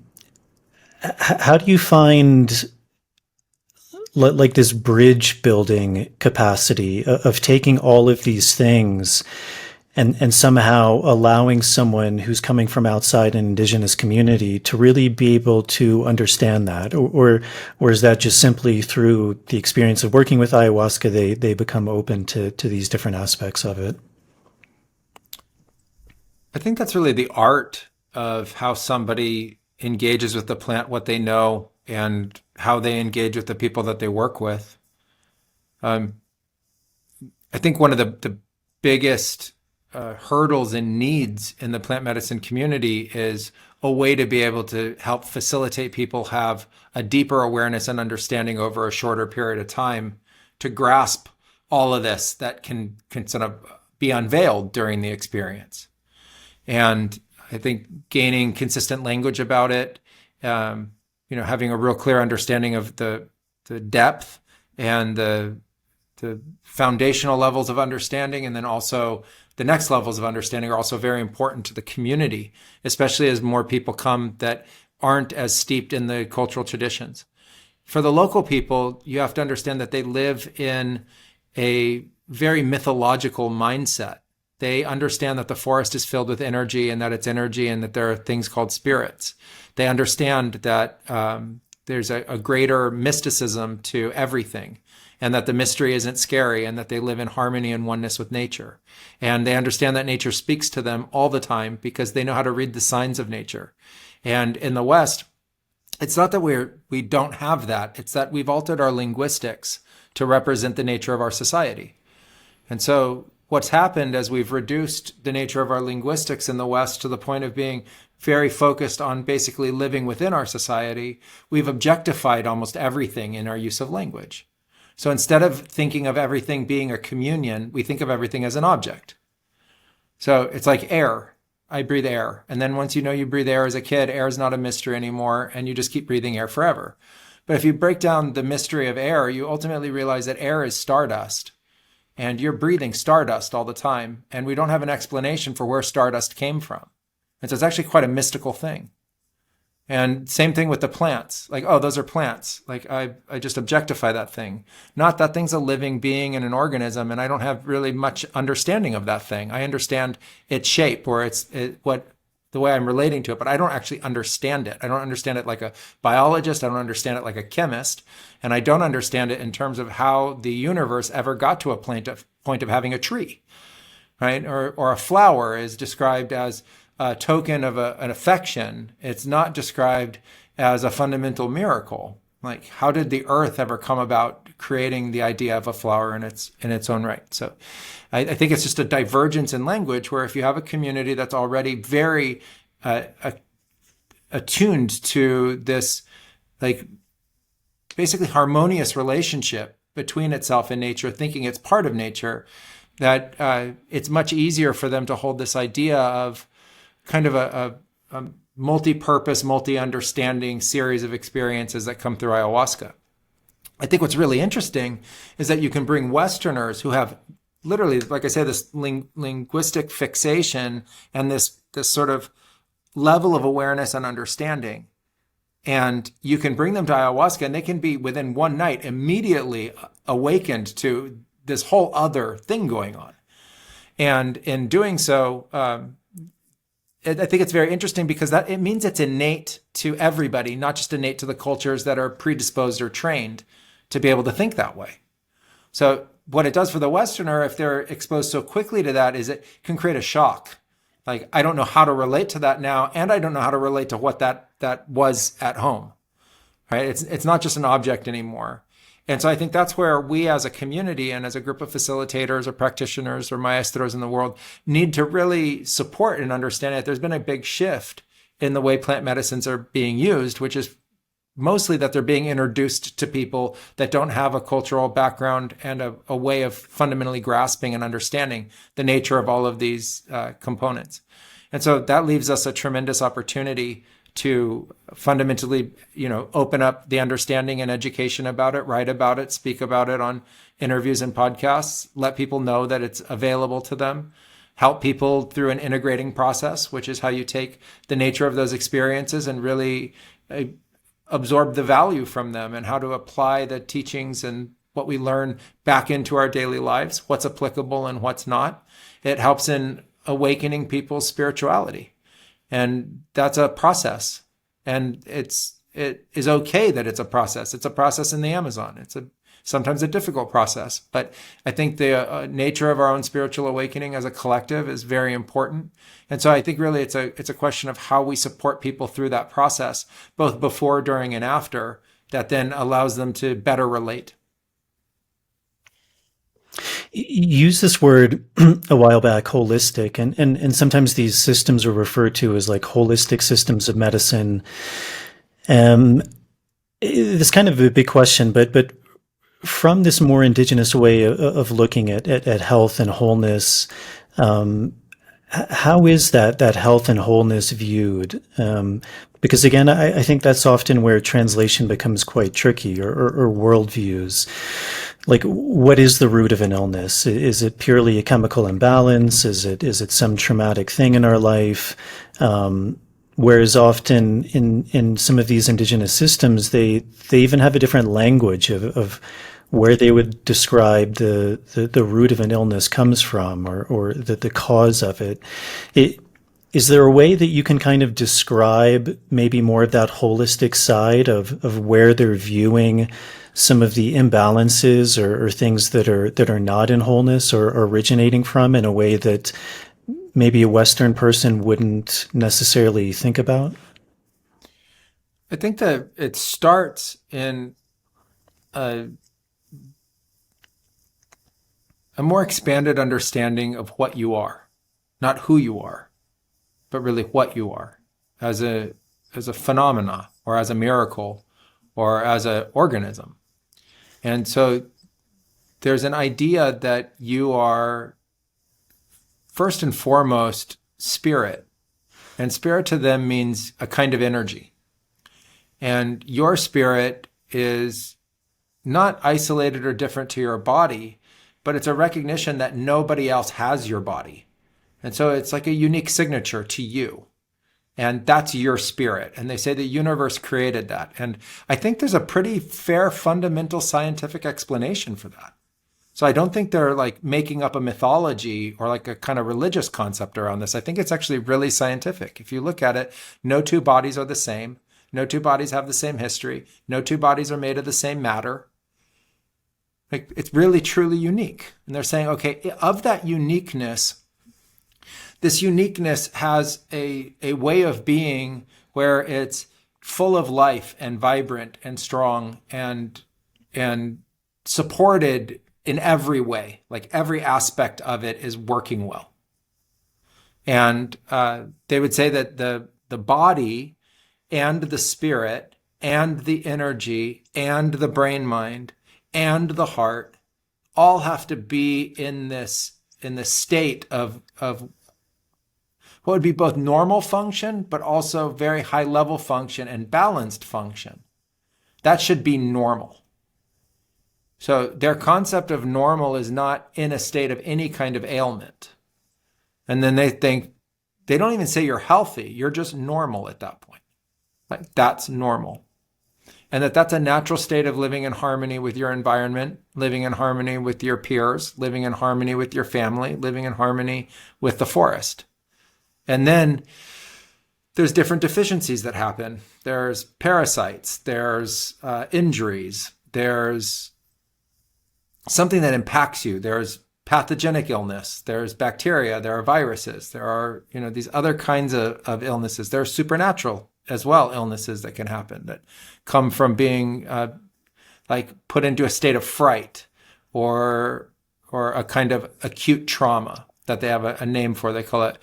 how do you find like this bridge building capacity of taking all of these things and somehow allowing someone who's coming from outside an indigenous community to really be able to understand that, or is that just simply through the experience of working with ayahuasca they become open to these different aspects of it? I think that's really the art of how somebody engages with the plant, what they know, and how they engage with the people that they work with. Um, I think one of the biggest hurdles and needs in the plant medicine community is a way to be able to help facilitate people have a deeper awareness and understanding over a shorter period of time to grasp all of this that can sort of be unveiled during the experience. And I think gaining consistent language about it, having a real clear understanding of the depth and the foundational levels of understanding, and then also the next levels of understanding are also very important to the community, especially as more people come that aren't as steeped in the cultural traditions. For the local people, you have to understand that they live in a very mythological mindset. They understand that the forest is filled with energy and that it's energy and that there are things called spirits. They understand that there's a greater mysticism to everything, and that the mystery isn't scary, and that they live in harmony and oneness with nature. And they understand that nature speaks to them all the time because they know how to read the signs of nature. And in the West, it's not that we don't have that. It's that we've altered our linguistics to represent the nature of our society. And so what's happened as we've reduced the nature of our linguistics in the West to the point of being very focused on basically living within our society, we've objectified almost everything in our use of language. So instead of thinking of everything being a communion, we think of everything as an object. So it's like air. I breathe air. And then once you know you breathe air as a kid, air is not a mystery anymore, and you just keep breathing air forever. But if you break down the mystery of air, you ultimately realize that air is stardust. And you're breathing stardust all the time, and we don't have an explanation for where stardust came from. And so it's actually quite a mystical thing. And same thing with the plants. Like, oh, those are plants. Like, I just objectify that thing. Not that thing's a living being and an organism, and I don't have really much understanding of that thing. I understand its shape or the way I'm relating to it, but I don't actually understand it. I don't understand it like a biologist. I don't understand it like a chemist. And I don't understand it in terms of how the universe ever got to a point of having a tree, right? Or a flower is described as a token of an affection. It's not described as a fundamental miracle. Like, how did the earth ever come about creating the idea of a flower in its own right? So I think it's just a divergence in language where if you have a community that's already very attuned to this, like, basically harmonious relationship between itself and nature, thinking it's part of nature, that it's much easier for them to hold this idea of kind of a multi-purpose, multi-understanding series of experiences that come through ayahuasca. I think what's really interesting is that you can bring Westerners who have literally, like I say, this linguistic fixation and this sort of level of awareness and understanding. And you can bring them to ayahuasca and they can be within one night immediately awakened to this whole other thing going on. And in doing so, I think it's very interesting because that it means it's innate to everybody, not just innate to the cultures that are predisposed or trained to be able to think that way. So what it does for the Westerner, if they're exposed so quickly to that, is it can create a shock. Like, I don't know how to relate to that now, and I don't know how to relate to what that was at home, right? It's not just an object anymore. And so I think that's where we as a community and as a group of facilitators or practitioners or maestros in the world need to really support and understand that there's been a big shift in the way plant medicines are being used, which is mostly that they're being introduced to people that don't have a cultural background and a way of fundamentally grasping and understanding the nature of all of these components. And so that leaves us a tremendous opportunity to fundamentally, open up the understanding and education about it, write about it, speak about it on interviews and podcasts, let people know that it's available to them, help people through an integrating process, which is how you take the nature of those experiences and really absorb the value from them and how to apply the teachings and what we learn back into our daily lives, what's applicable and what's not. It helps in awakening people's spirituality. And that's a process. And it is okay that it's a process. It's a process in the Amazon. It's sometimes a difficult process. But I think the nature of our own spiritual awakening as a collective is very important. And so I think really it's a question of how we support people through that process, both before, during, and after, that then allows them to better relate. You used this word a while back, holistic, and sometimes these systems are referred to as like holistic systems of medicine. It's kind of a big question, but from this more indigenous way of looking at health and wholeness, how is that health and wholeness viewed? Because again, I think that's often where translation becomes quite tricky, or worldviews. Like, what is the root of an illness? Is it purely a chemical imbalance? Is it some traumatic thing in our life? Whereas often in some of these indigenous systems, they even have a different language of where they would describe the root of an illness comes from, or the cause of it. Is there a way that you can kind of describe maybe more of that holistic side of where they're viewing some of the imbalances or things that are not in wholeness or originating from, in a way that maybe a Western person wouldn't necessarily think about? I think that it starts in a more expanded understanding of what you are, not who you are, but really what you are as a phenomena, or as a miracle, or as an organism. And so there's an idea that you are first and foremost spirit. And spirit to them means a kind of energy. And your spirit is not isolated or different to your body, but it's a recognition that nobody else has your body. And so it's like a unique signature to you. And that's your spirit. And they say the universe created that. And I think there's a pretty fair fundamental scientific explanation for that. So I don't think they're like making up a mythology or like a kind of religious concept around this. I think it's actually really scientific. If you look at it, no two bodies are the same. No two bodies have the same history. No two bodies are made of the same matter. Like, it's really, truly unique. And they're saying, okay, of that uniqueness, this uniqueness has a way of being where it's full of life and vibrant and strong and supported in every way. Like, every aspect of it is working well. And they would say that the body and the spirit and the energy and the brain mind and the heart all have to be in this state of what would be both normal function, but also very high level function and balanced function. That should be normal. So their concept of normal is not in a state of any kind of ailment. And then they think, they don't even say you're healthy, you're just normal at that point. Like that's normal. And that's a natural state of living in harmony with your environment, living in harmony with your peers, living in harmony with your family, living in harmony with the forest. And then there's different deficiencies that happen. There's parasites, there's injuries, there's something that impacts you. There's pathogenic illness, there's bacteria, there are viruses, there are, these other kinds of illnesses. There are supernatural as well illnesses that can happen that come from being like put into a state of fright or a kind of acute trauma that they have a name for. They call it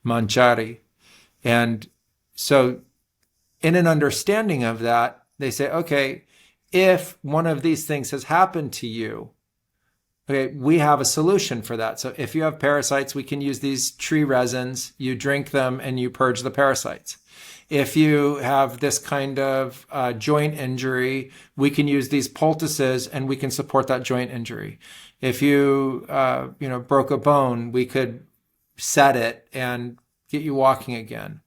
manjari. And so in an understanding of that, they say, okay, if one of these things has happened to you, okay, we have a solution for that. So if you have parasites, we can use these tree resins. You drink them and you purge the parasites. If you have this kind of joint injury, we can use these poultices and we can support that joint injury. If you, broke a bone, we could set it and get you walking again.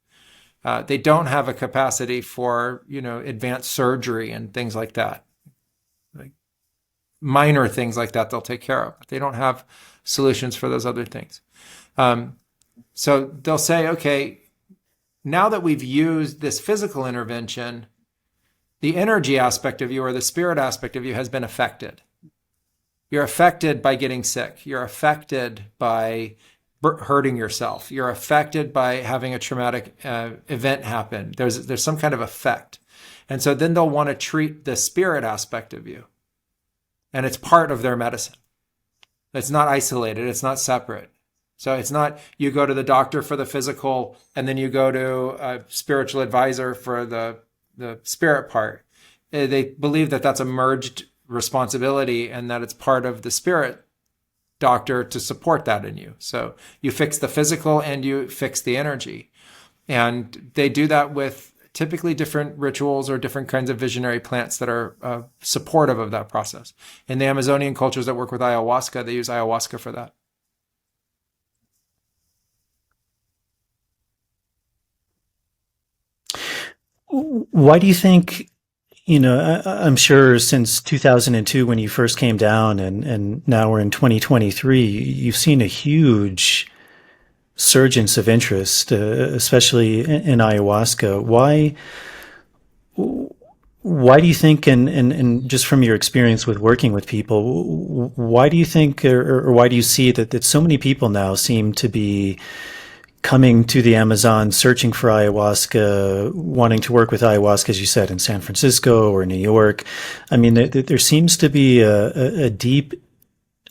They don't have a capacity for, advanced surgery and things like that. Like minor things like that they'll take care of. They don't have solutions for those other things. So they'll say, okay, now that we've used this physical intervention, the energy aspect of you or the spirit aspect of you has been affected. You're affected by getting sick. You're affected by hurting yourself. You're affected by having a traumatic event happen. There's some kind of effect. And so then they'll want to treat the spirit aspect of you. And it's part of their medicine. It's not isolated. It's not separate. So it's not you go to the doctor for the physical and then you go to a spiritual advisor for the spirit part. They believe that that's a merged responsibility and that it's part of the spirit doctor to support that in you. So you fix the physical and you fix the energy. And they do that with typically different rituals or different kinds of visionary plants that are supportive of that process. In the Amazonian cultures that work with ayahuasca, they use ayahuasca for that. Why do you think, I'm sure since 2002 when you first came down and now we're in 2023, you've seen a huge surgence of interest, especially in ayahuasca. Why do you think, and just from your experience with working with people, why do you think, or why do you see that so many people now seem to be coming to the Amazon, searching for ayahuasca, wanting to work with ayahuasca, as you said, in San Francisco or New York? I mean, there seems to be a deep,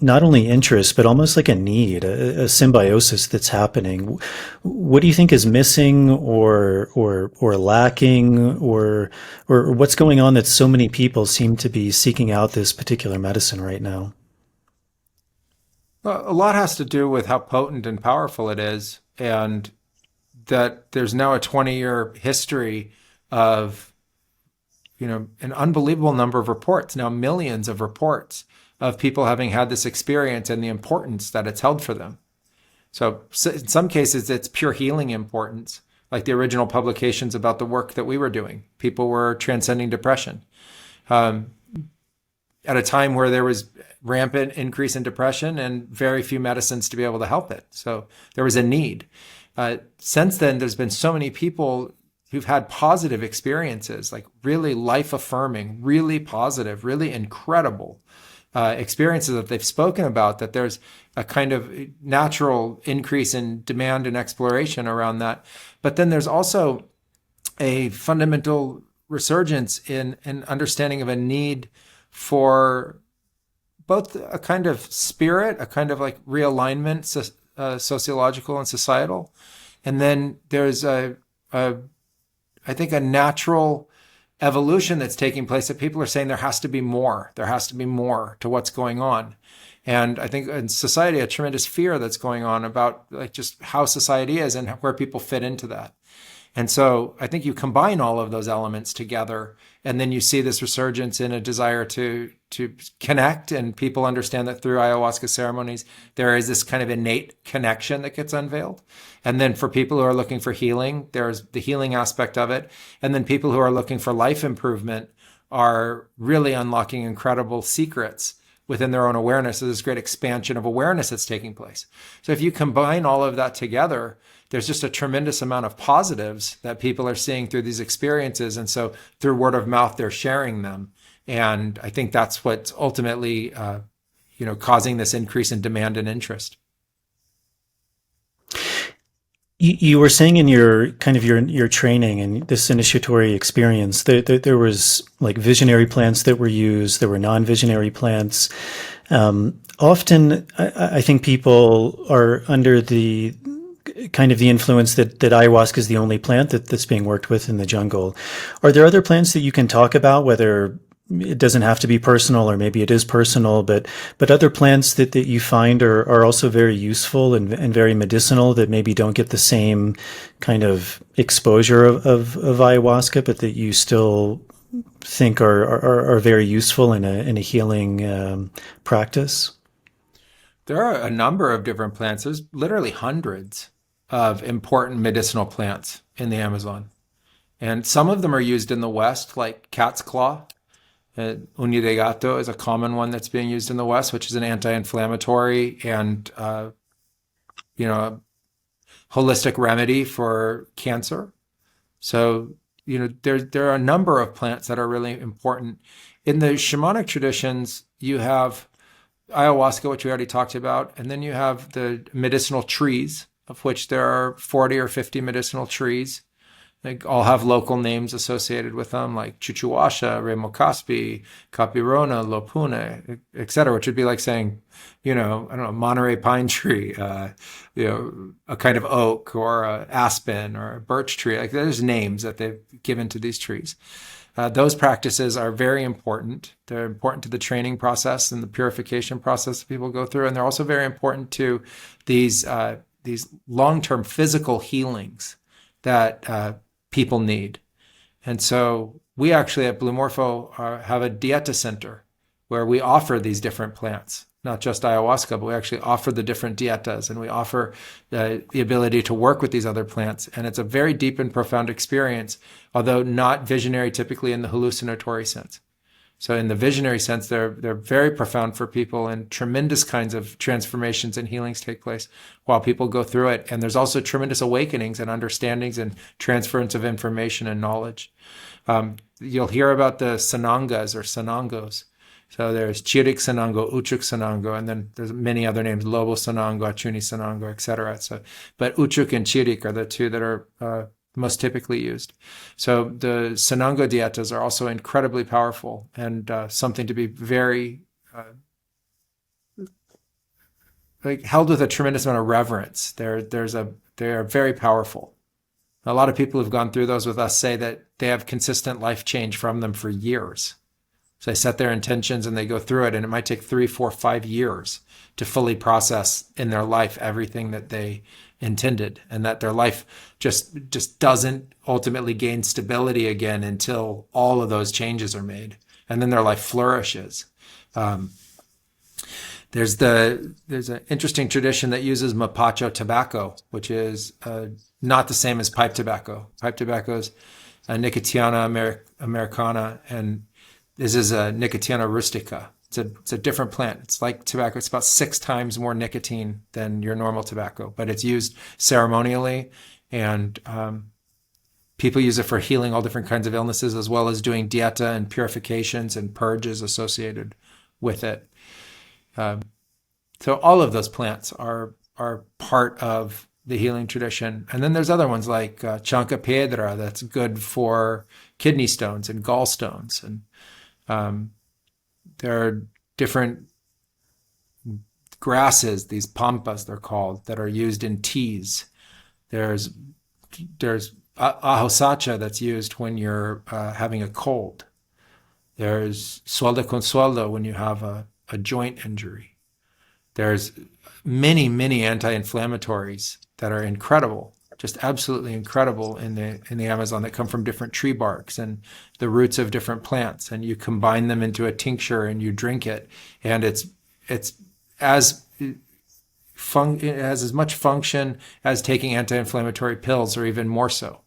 not only interest, but almost like a need, a symbiosis that's happening. What do you think is missing or lacking or what's going on that so many people seem to be seeking out this particular medicine right now? Well, a lot has to do with how potent and powerful it is, and that there's now a 20-year history of, an unbelievable number of reports, now millions of reports of people having had this experience and the importance that it's held for them. So in some cases, it's pure healing importance, like the original publications about the work that we were doing. People were transcending depression. At a time where there was rampant increase in depression and very few medicines to be able to help it. So there was a need. Since then, there's been so many people who've had positive experiences, like really life-affirming, really positive, really incredible experiences that they've spoken about, that there's a kind of natural increase in demand and exploration around that. But then there's also a fundamental resurgence in an understanding of a need for both a kind of spirit, a kind of like realignment, sociological and societal. And then there's I think a natural evolution that's taking place that people are saying there has to be more. There has to be more to what's going on. And I think in society, a tremendous fear that's going on about like just how society is and where people fit into that. And so I think you combine all of those elements together, and then you see this resurgence in a desire to connect, and people understand that through ayahuasca ceremonies, there is this kind of innate connection that gets unveiled. And then for people who are looking for healing, there's the healing aspect of it. And then people who are looking for life improvement are really unlocking incredible secrets within their own awareness. So there's this great expansion of awareness that's taking place. So if you combine all of that together, there's just a tremendous amount of positives that people are seeing through these experiences. And so through word of mouth, they're sharing them. And I think that's what's ultimately, causing this increase in demand and interest. You were saying in your kind of your training and this initiatory experience that there was like visionary plants that were used, there were non-visionary plants. Often, I think people are under the kind of the influence that ayahuasca is the only plant that's being worked with in the jungle. Are there other plants that you can talk about, whether it doesn't have to be personal or maybe it is personal, but other plants that you find are also very useful and very medicinal that maybe don't get the same kind of exposure of ayahuasca, but that you still think are very useful in a healing practice? There are a number of different plants. There's literally hundreds of important medicinal plants in the Amazon. And some of them are used in the West, like cat's claw. Uña de gato is a common one that's being used in the West, which is an anti-inflammatory and, a holistic remedy for cancer. So, there are a number of plants that are really important. In the shamanic traditions, you have ayahuasca, which we already talked about, and then you have the medicinal trees, of which there are 40 or 50 medicinal trees. They all have local names associated with them, like Chuchuasha, Remocaspi, Capirona, Lopune, et cetera, which would be like saying, Monterey pine tree, a kind of oak or a aspen or a birch tree. Like there's names that they've given to these trees. Those practices are very important. They're important to the training process and the purification process that people go through. And they're also very important to these long-term physical healings that people need. And so we actually at Blue Morpho have a dieta center where we offer these different plants, not just ayahuasca, but we actually offer the different dietas, and we offer the ability to work with these other plants. And it's a very deep and profound experience, although not visionary typically in the hallucinatory sense. So in the visionary sense, they're very profound for people, and tremendous kinds of transformations and healings take place while people go through it. And there's also tremendous awakenings and understandings and transference of information and knowledge. You'll hear about the sanangas or sanangos. So there's Chirik Sanango, Uchuk Sanango, and then there's many other names, Lobo Sanango, Achuni Sanango, etc. But Uchuk and Chirik are the two that are most typically used. So the Sanango dietas are also incredibly powerful and something to be very held with a tremendous amount of reverence. They are very powerful. A lot of people who've gone through those with us say that they have consistent life change from them for years. So they set their intentions and they go through it, and it might take 3, 4, 5 years to fully process in their life everything that they intended, and that their life just doesn't ultimately gain stability again until all of those changes are made, and then their life flourishes. There's an interesting tradition that uses mapacho tobacco, which is not the same as pipe tobacco. Pipe tobacco is Nicotiana americana, and this is a Nicotiana rustica. It's a different plant. It's like tobacco. It's about 6 times more nicotine than your normal tobacco, but it's used ceremonially, and people use it for healing all different kinds of illnesses, as well as doing dieta and purifications and purges associated with it. So all of those plants are part of the healing tradition. And then there's other ones like chanca piedra that's good for kidney stones and gallstones. And there are different grasses, these pampas they're called, that are used in teas. There's ahosacha that's used when you're having a cold. There's sueldo con sueldo when you have a joint injury. There's many, many anti-inflammatories that are incredible just absolutely incredible in the Amazon that come from different tree barks and the roots of different plants, and you combine them into a tincture and you drink it, and it's as it has as much function as taking anti-inflammatory pills, or even more so.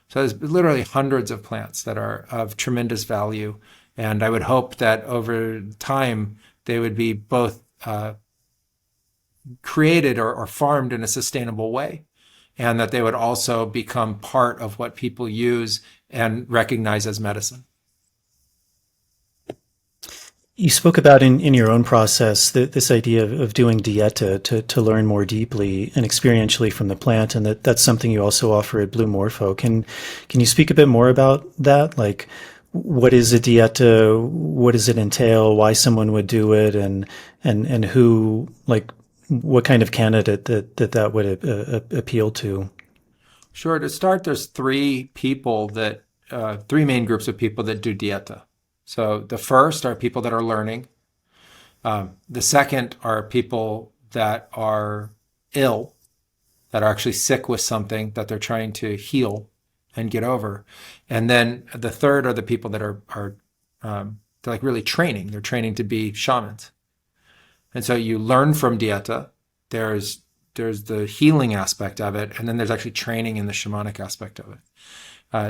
So there's literally hundreds of plants that are of tremendous value, and I would hope that over time they would be both created or farmed in a sustainable way, and that they would also become part of what people use and recognize as medicine. You spoke about in your own process this idea of doing dieta to learn more deeply and experientially from the plant, and that's something you also offer at Blue Morpho. Can you speak a bit more about that? Like, what is a dieta? What does it entail? Why someone would do it, and who, like, what kind of candidate that would appeal to? Sure. To start, there's three main groups of people that do dieta. So the first are people that are learning. The second are people that are ill, that are actually sick with something that they're trying to heal and get over. And then the third are the people that are they're like really training. They're training to be shamans. And so you learn from dieta. There's the healing aspect of it, and then there's actually training in the shamanic aspect of it.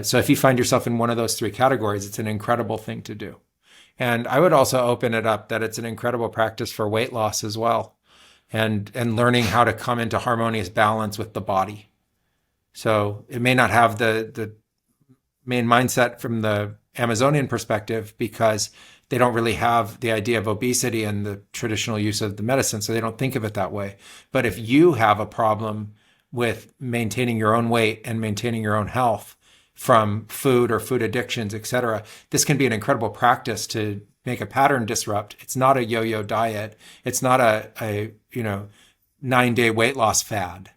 So if you find yourself in one of those three categories, it's an incredible thing to do. And I would also open it up that it's an incredible practice for weight loss as well, and learning how to come into harmonious balance with the body. So it may not have the main mindset from the Amazonian perspective, because they don't really have the idea of obesity and the traditional use of the medicine, so they don't think of it that way. But if you have a problem with maintaining your own weight and maintaining your own health from food or food addictions, etc., this can be an incredible practice to make a pattern disrupt. It's not a yo-yo diet. It's not a 9-day weight loss fad.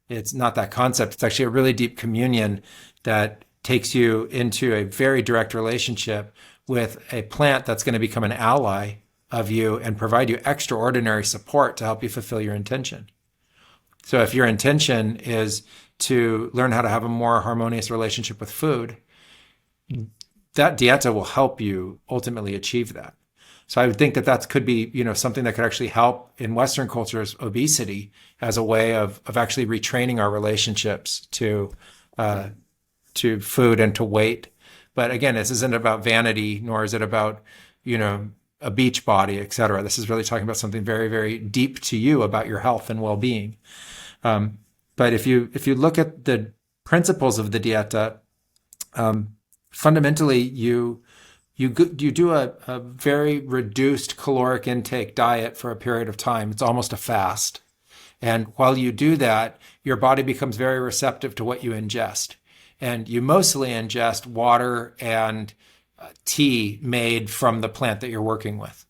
It's not that concept. It's actually a really deep communion that takes you into a very direct relationship with a plant that's going to become an ally of you and provide you extraordinary support to help you fulfill your intention. So if your intention is to learn how to have a more harmonious relationship with food, that dieta will help you ultimately achieve that. So I would think that could be, something that could actually help in Western cultures, obesity, as a way of actually retraining our relationships to food and to weight. But again, this isn't about vanity, nor is it about, a beach body, et cetera. This is really talking about something very, very deep to you about your health and well-being. But if you look at the principles of the dieta, fundamentally you do a very reduced caloric intake diet for a period of time. It's almost a fast. And while you do that, your body becomes very receptive to what you ingest. And you mostly ingest water and tea made from the plant that you're working with.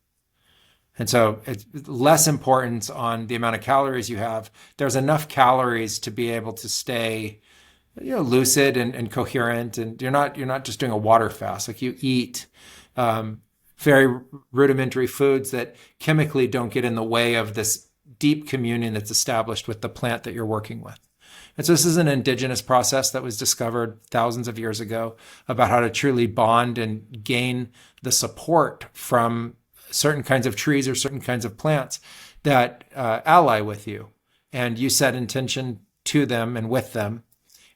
And so it's less importance on the amount of calories you have. There's enough calories to be able to stay, lucid and coherent. And you're not just doing a water fast. Like, you eat very rudimentary foods that chemically don't get in the way of this deep communion that's established with the plant that you're working with. And so this is an indigenous process that was discovered thousands of years ago about how to truly bond and gain the support from certain kinds of trees or certain kinds of plants that ally with you. And you set intention to them and with them.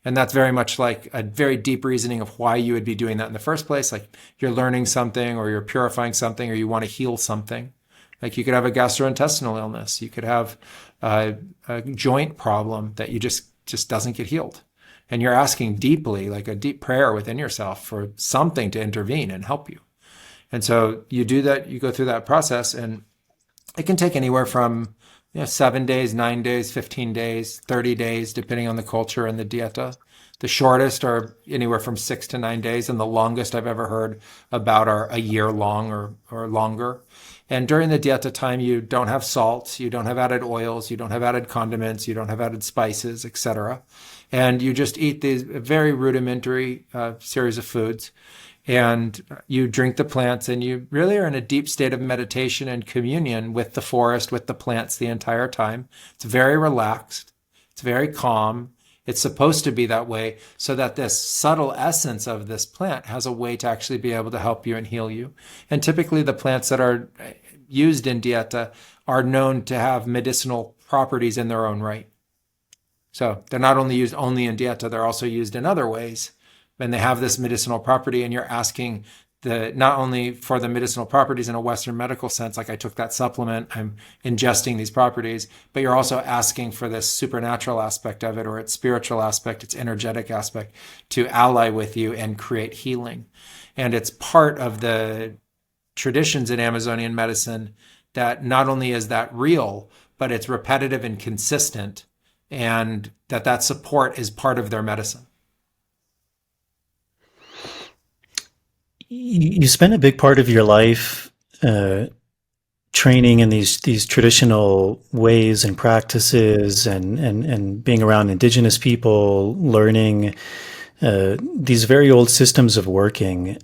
And that's very much like a very deep reasoning of why you would be doing that in the first place. Like, you're learning something, or you're purifying something, or you want to heal something. Like, you could have a gastrointestinal illness. You could have a joint problem that you just doesn't get healed. And you're asking deeply, like a deep prayer within yourself, for something to intervene and help you. And so you do that, you go through that process, and it can take anywhere from 7 days, 9 days, 15 days, 30 days, depending on the culture and the dieta. The shortest are anywhere from 6 to 9 days, and the longest I've ever heard about are a year long or longer. And during the dieta time, you don't have salt, you don't have added oils, you don't have added condiments, you don't have added spices, etc. And you just eat these very rudimentary series of foods. And you drink the plants, and you really are in a deep state of meditation and communion with the forest, with the plants the entire time. It's very relaxed. It's very calm. It's supposed to be that way so that this subtle essence of this plant has a way to actually be able to help you and heal you. And typically the plants that are used in dieta are known to have medicinal properties in their own right. So they're not only used only in dieta, they're also used in other ways. And they have this medicinal property, and you're asking not only for the medicinal properties in a Western medical sense, like I took that supplement, I'm ingesting these properties, but you're also asking for this supernatural aspect of it, or its spiritual aspect, its energetic aspect, to ally with you and create healing. And it's part of the traditions in Amazonian medicine that not only is that real, but it's repetitive and consistent, and that support is part of their medicine. You spent a big part of your life training in these traditional ways and practices, and being around indigenous people, learning these very old systems of working,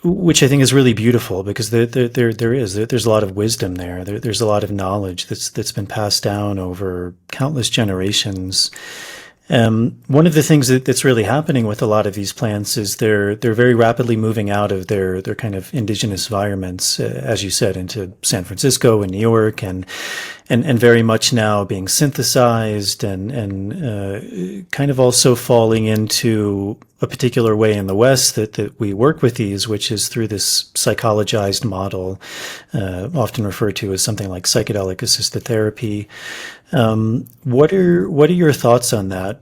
which I think is really beautiful, because there's a lot of wisdom there. There's a lot of knowledge that's been passed down over countless generations. One of the things that's really happening with a lot of these plants is they're very rapidly moving out of their kind of indigenous environments, as you said, into San Francisco and New York, and very much now being synthesized, and kind of also falling into a particular way in the West that we work with these, which is through this psychologized model, often referred to as something like psychedelic assisted therapy. What are your thoughts on that?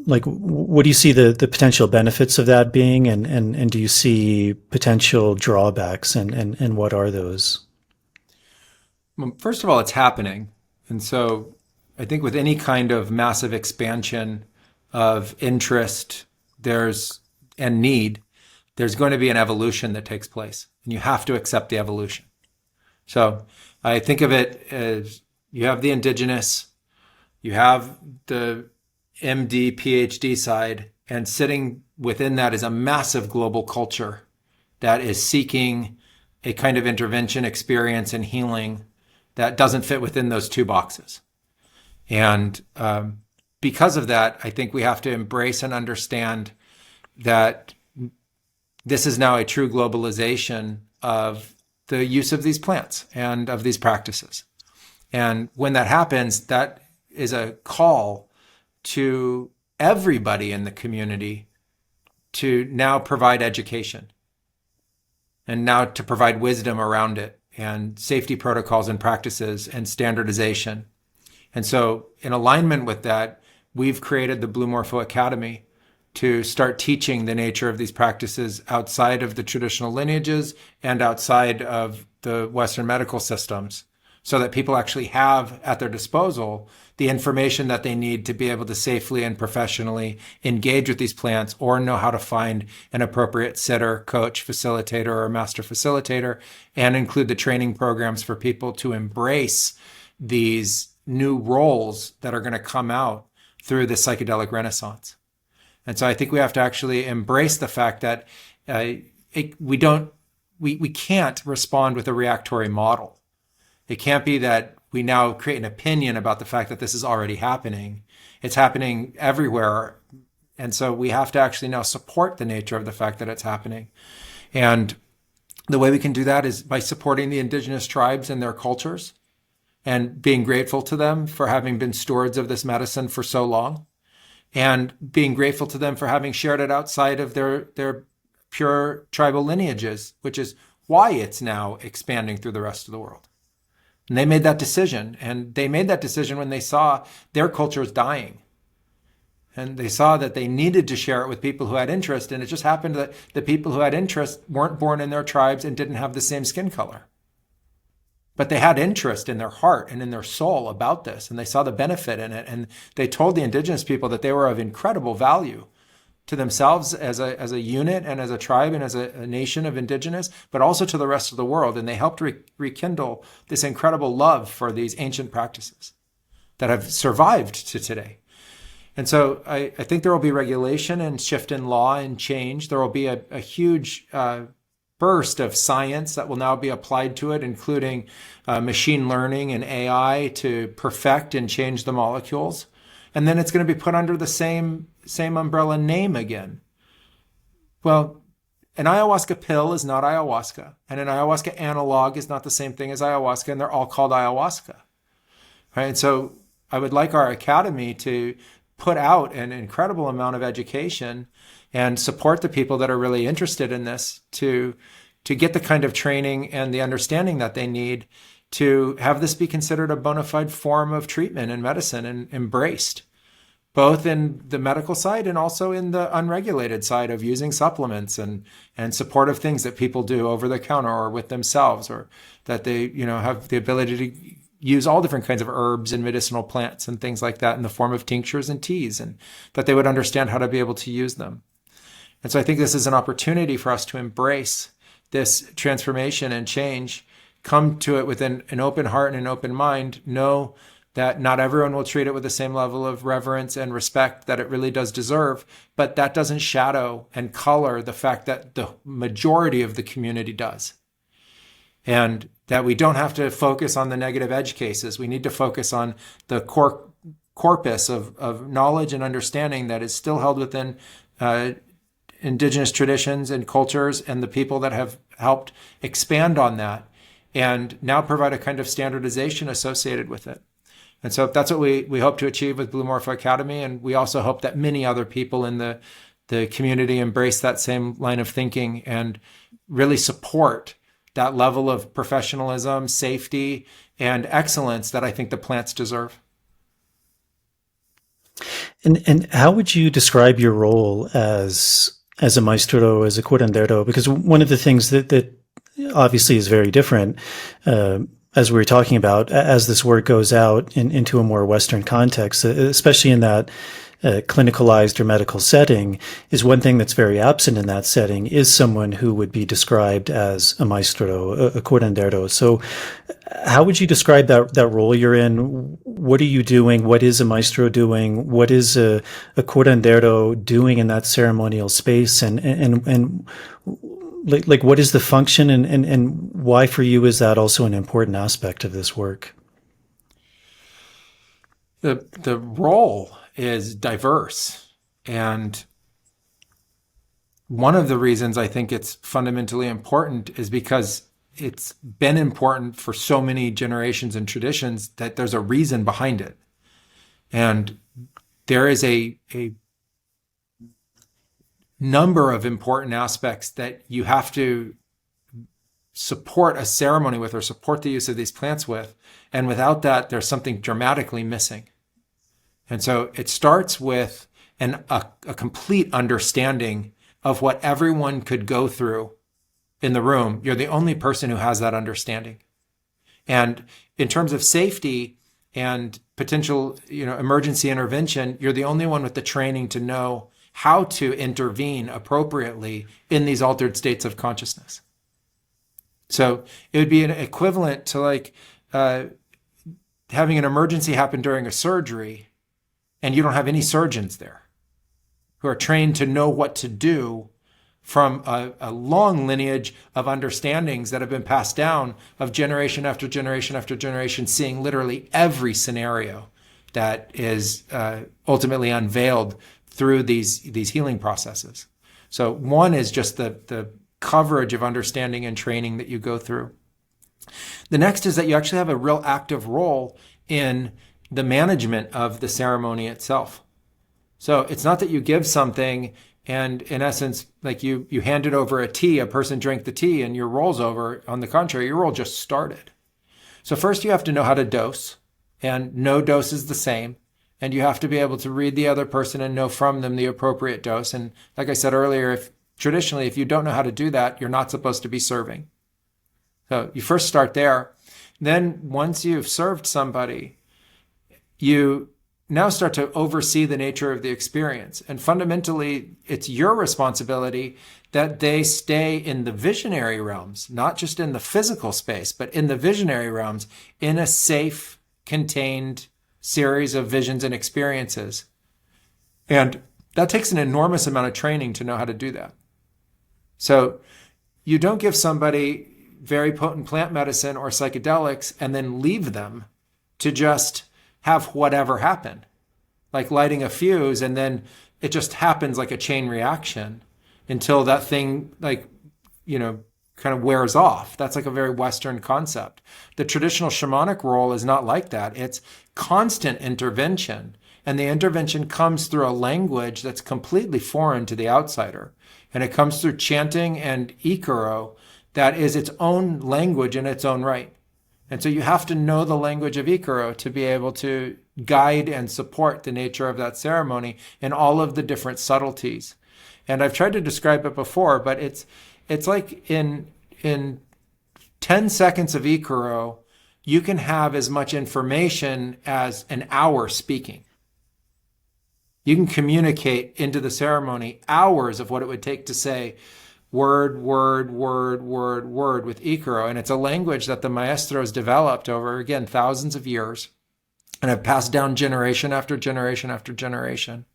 Like, what do you see the potential benefits of that being, and do you see potential drawbacks, and what are those? Well, first of all, it's happening. And so I think with any kind of massive expansion of interest, and need, there's going to be an evolution that takes place, and you have to accept the evolution. So I think of it as you have the indigenous, you have the MD, PhD side, and sitting within that is a massive global culture that is seeking a kind of intervention, experience, and healing that doesn't fit within those two boxes. And because of that, I think we have to embrace and understand that this is now a true globalization of the use of these plants and of these practices. And when that happens, that is a call to everybody in the community to now provide education, and now to provide wisdom around it, and safety protocols and practices and standardization. And so in alignment with that, we've created the Blue Morpho Academy to start teaching the nature of these practices outside of the traditional lineages and outside of the Western medical systems, so that people actually have at their disposal the information that they need to be able to safely and professionally engage with these plants, or know how to find an appropriate sitter, coach, facilitator, or master facilitator, and include the training programs for people to embrace these new roles that are going to come out through the psychedelic renaissance. And so I think we have to actually embrace the fact that we can't respond with a reactory model. It can't be that we now create an opinion about the fact that this is already happening. It's happening everywhere. And so we have to actually now support the nature of the fact that it's happening. And the way we can do that is by supporting the indigenous tribes and their cultures, and being grateful to them for having been stewards of this medicine for so long, and being grateful to them for having shared it outside of their pure tribal lineages, which is why it's now expanding through the rest of the world. And they made that decision, and they made that decision when they saw their culture was dying. And they saw that they needed to share it with people who had interest, and it just happened that the people who had interest weren't born in their tribes and didn't have the same skin color. But they had interest in their heart and in their soul about this, and they saw the benefit in it, and they told the indigenous people that they were of incredible value to themselves as a unit and as a tribe and as a nation of indigenous, but also to the rest of the world. And they helped rekindle this incredible love for these ancient practices that have survived to today. And so I think there will be regulation and shift in law and change. There will be a huge burst of science that will now be applied to it, including machine learning and AI to perfect and change the molecules. And then it's going to be put under the same umbrella name again. Well, an ayahuasca pill is not ayahuasca, and an ayahuasca analog is not the same thing as ayahuasca, and they're all called ayahuasca. Right? And so I would like our academy to put out an incredible amount of education and support the people that are really interested in this to get the kind of training and the understanding that they need to have this be considered a bona fide form of treatment and medicine and embraced, both in the medical side and also in the unregulated side of using supplements and supportive things that people do over the counter or with themselves, or that they, have the ability to use all different kinds of herbs and medicinal plants and things like that in the form of tinctures and teas, and that they would understand how to be able to use them. And so I think this is an opportunity for us to embrace this transformation and change, come to it with an open heart and an open mind, know that not everyone will treat it with the same level of reverence and respect that it really does deserve, but that doesn't shadow and color the fact that the majority of the community does. And that we don't have to focus on the negative edge cases. We need to focus on the corpus of knowledge and understanding that is still held within indigenous traditions and cultures, and the people that have helped expand on that and now provide a kind of standardization associated with it. And so that's what we hope to achieve with Blue Morpho Academy. And we also hope that many other people in the community embrace that same line of thinking and really support that level of professionalism, safety, and excellence that I think the plants deserve. And how would you describe your role as a maestro, as a curandero? Because one of the things that obviously is very different, as we were talking about, as this work goes out into a more Western context, especially in that clinicalized or medical setting, is one thing that's very absent in that setting is someone who would be described as a maestro, a curandero. So how would you describe that role you're in? What are you doing? What is a maestro doing? What is a curandero doing in that ceremonial space? And like what is the function, and why for you is that also an important aspect of this work? The role is diverse. And one of the reasons I think it's fundamentally important is because it's been important for so many generations and traditions that there's a reason behind it. And there is a number of important aspects that you have to support a ceremony with or support the use of these plants with. And without that, there's something dramatically missing. And so it starts with a complete understanding of what everyone could go through in the room. You're the only person who has that understanding. And in terms of safety and potential, emergency intervention, you're the only one with the training to know how to intervene appropriately in these altered states of consciousness. So it would be an equivalent to like having an emergency happen during a surgery, and you don't have any surgeons there who are trained to know what to do from a long lineage of understandings that have been passed down of generation after generation after generation, seeing literally every scenario that is ultimately unveiled through these healing processes. So one is just the coverage of understanding and training that you go through. The next is that you actually have a real active role in the management of the ceremony itself. So it's not that you give something and in essence, like you handed over a tea, a person drank the tea and your roll's over. On the contrary, your roll just started. So first you have to know how to dose, and no dose is the same. And you have to be able to read the other person and know from them the appropriate dose. And like I said earlier, traditionally, if you don't know how to do that, you're not supposed to be serving. So you first start there. Then once you've served somebody, you now start to oversee the nature of the experience. And fundamentally, it's your responsibility that they stay in the visionary realms, not just in the physical space, but in the visionary realms, in a safe, contained series of visions and experiences. And that takes an enormous amount of training to know how to do that. So you don't give somebody very potent plant medicine or psychedelics and then leave them to just have whatever happen, like lighting a fuse, and then it just happens like a chain reaction until that thing, like, kind of wears off. That's like a very Western concept. The traditional shamanic role is not like that. It's constant intervention. And the intervention comes through a language that's completely foreign to the outsider. And it comes through chanting and ikaro that is its own language in its own right. And so you have to know the language of ikaro to be able to guide and support the nature of that ceremony in all of the different subtleties. And I've tried to describe it before, but it's like in 10 seconds of ikaro, you can have as much information as an hour speaking. You can communicate into the ceremony hours of what it would take to say word, word, word, word, word with ikaro. And it's a language that the maestros developed over, again, thousands of years and have passed down generation after generation after generation.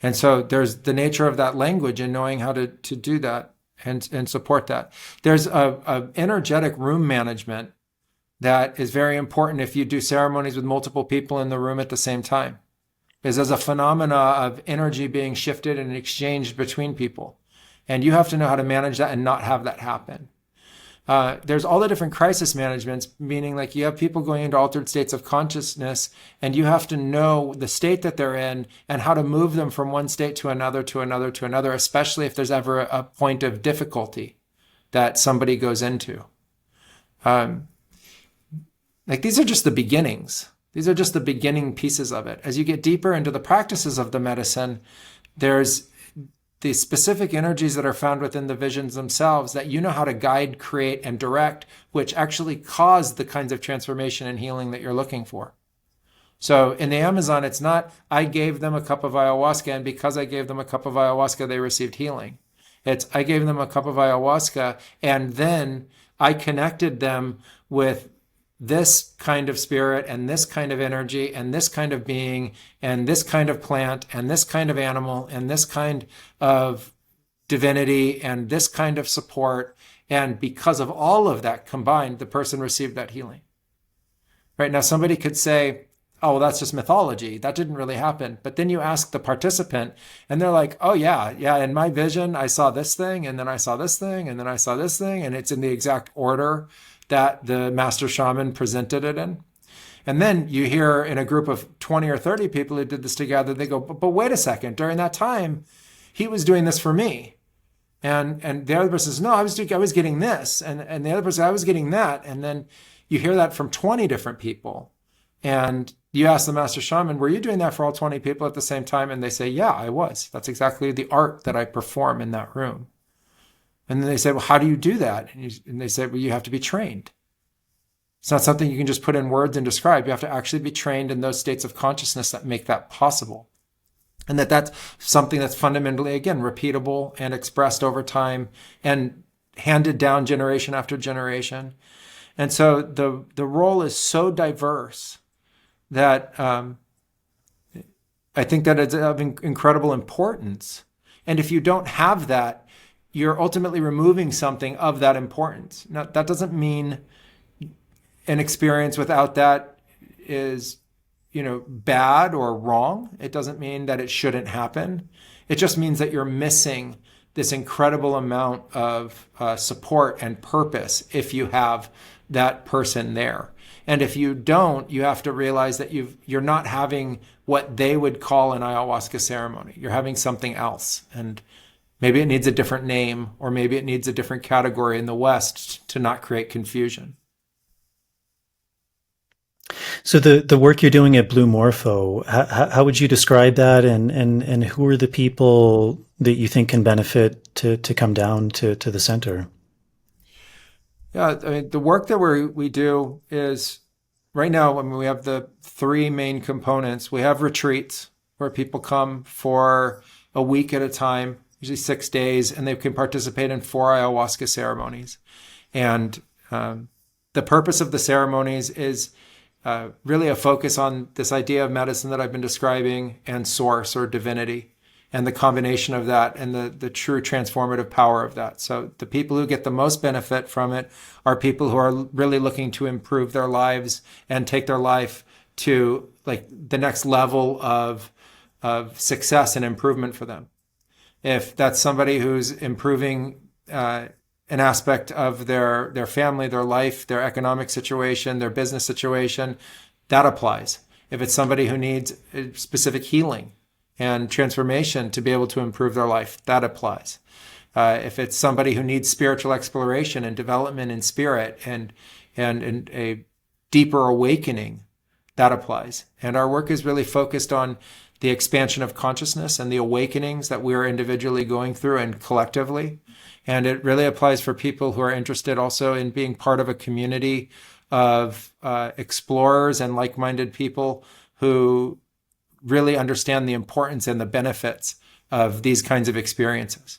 And so there's the nature of that language and knowing how to do that and support that. There's a energetic room management that is very important if you do ceremonies with multiple people in the room at the same time. Because there's a phenomena of energy being shifted and exchanged between people. And you have to know how to manage that and not have that happen. There's all the different crisis managements, meaning like you have people going into altered states of consciousness, and you have to know the state that they're in and how to move them from one state to another, to another, to another, especially if there's ever a point of difficulty that somebody goes into. Like these are just the beginnings. These are just the beginning pieces of it. As you get deeper into the practices of the medicine, there's the specific energies that are found within the visions themselves that you know how to guide, create, and direct, which actually cause the kinds of transformation and healing that you're looking for. So in the Amazon, it's not, I gave them a cup of ayahuasca, and because I gave them a cup of ayahuasca, they received healing. It's, I gave them a cup of ayahuasca, and then I connected them with this kind of spirit and this kind of energy and this kind of being and this kind of plant and this kind of animal and this kind of divinity and this kind of support. And because of all of that combined, the person received that healing. Right now, somebody could say, oh, well, that's just mythology. That didn't really happen. But then you ask the participant and they're like, oh yeah, in my vision, I saw this thing and then I saw this thing and then I saw this thing, and it's in the exact order that the master shaman presented it in. And then you hear in a group of 20 or 30 people who did this together, they go, but wait a second, during that time, he was doing this for me. And the other person says, no, I was getting this. And the other person, I was getting that. And then you hear that from 20 different people. And you ask the master shaman, were you doing that for all 20 people at the same time? And they say, yeah, I was. That's exactly the art that I perform in that room. And then they say, well, how do you do that? And they say, well, you have to be trained. It's not something you can just put in words and describe. You have to actually be trained in those states of consciousness that make that possible. And that's something that's fundamentally, again, repeatable and expressed over time and handed down generation after generation. And so the role is so diverse that I think that it's of incredible importance. And if you don't have that, you're ultimately removing something of that importance. Now, that doesn't mean an experience without that is, bad or wrong. It doesn't mean that it shouldn't happen. It just means that you're missing this incredible amount of support and purpose if you have that person there. And if you don't, you have to realize that you're not having what they would call an ayahuasca ceremony. You're having something else. And maybe it needs a different name, or maybe it needs a different category in the West to not create confusion. So the work you're doing at Blue Morpho, how would you describe that, and who are the people that you think can benefit to come down to the center? Yeah, I mean, the work that we do is, right now, I mean, we have the three main components. We have retreats where people come for a week at a time, usually 6 days, and they can participate in 4 ayahuasca ceremonies. And the purpose of the ceremonies is really a focus on this idea of medicine that I've been describing and source or divinity. and the combination of that and the true transformative power of that. So the people who get the most benefit from it are people who are really looking to improve their lives and take their life to like the next level of success and improvement for them. If that's somebody who's improving an aspect of their family, their life, their economic situation, their business situation, that applies. If it's somebody who needs specific healing and transformation to be able to improve their life, that applies. If it's somebody who needs spiritual exploration and development in spirit and a deeper awakening, that applies. And our work is really focused on the expansion of consciousness and the awakenings that we are individually going through and collectively. And it really applies for people who are interested also in being part of a community of explorers and like-minded people who really understand the importance and the benefits of these kinds of experiences.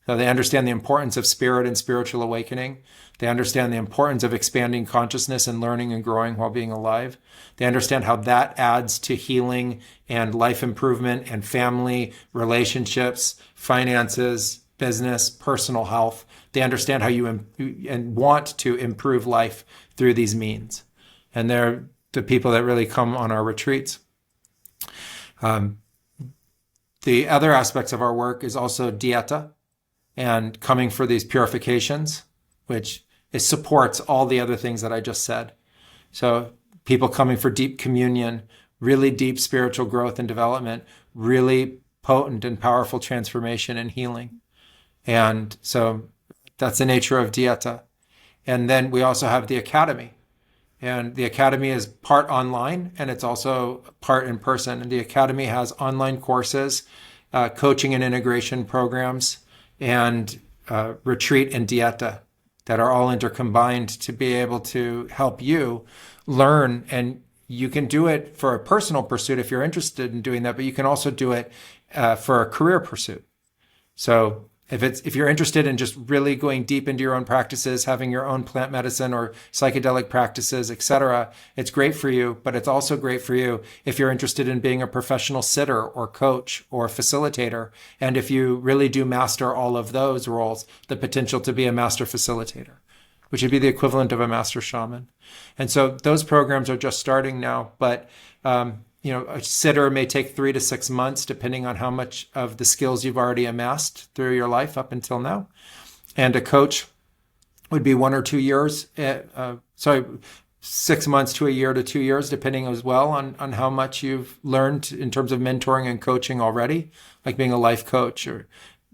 So they understand the importance of spirit and spiritual awakening. They understand the importance of expanding consciousness and learning and growing while being alive. They understand how that adds to healing and life improvement and family, relationships, finances, business, personal health. They understand how you and want to improve life through these means. And they're the people that really come on our retreats. The other aspects of our work is also dieta and coming for these purifications, which supports all the other things that I just said. So people coming for deep communion, really deep spiritual growth and development, really potent and powerful transformation and healing. And so that's the nature of dieta. And then we also have the academy. And the academy is part online and it's also part in person. And the academy has online courses, coaching and integration programs, and retreat and dieta that are all intercombined to be able to help you learn. And you can do it for a personal pursuit if you're interested in doing that, but you can also do it for a career pursuit. So if you're interested in just really going deep into your own practices, having your own plant medicine or psychedelic practices, etc., it's great for you, but it's also great for you if you're interested in being a professional sitter or coach or facilitator. And if you really do master all of those roles, the potential to be a master facilitator, which would be the equivalent of a master shaman. And so those programs are just starting now, but a sitter may take 3 to 6 months, depending on how much of the skills you've already amassed through your life up until now. And a coach would be 1 or 2 years, 6 months to a year to 2 years, depending as well on how much you've learned in terms of mentoring and coaching already, like being a life coach or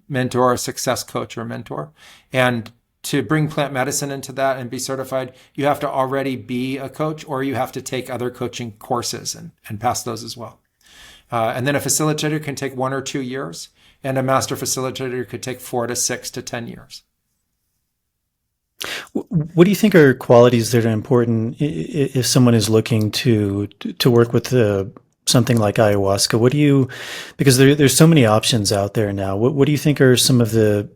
mentor, a success coach or mentor. And to bring plant medicine into that and be certified, you have to already be a coach or you have to take other coaching courses and pass those as well. And then a facilitator can take 1 or 2 years, and a master facilitator could take 4 to 6 to 10 years. What do you think are qualities that are important if someone is looking to work with something like ayahuasca? Because there's so many options out there now. What do you think are some of the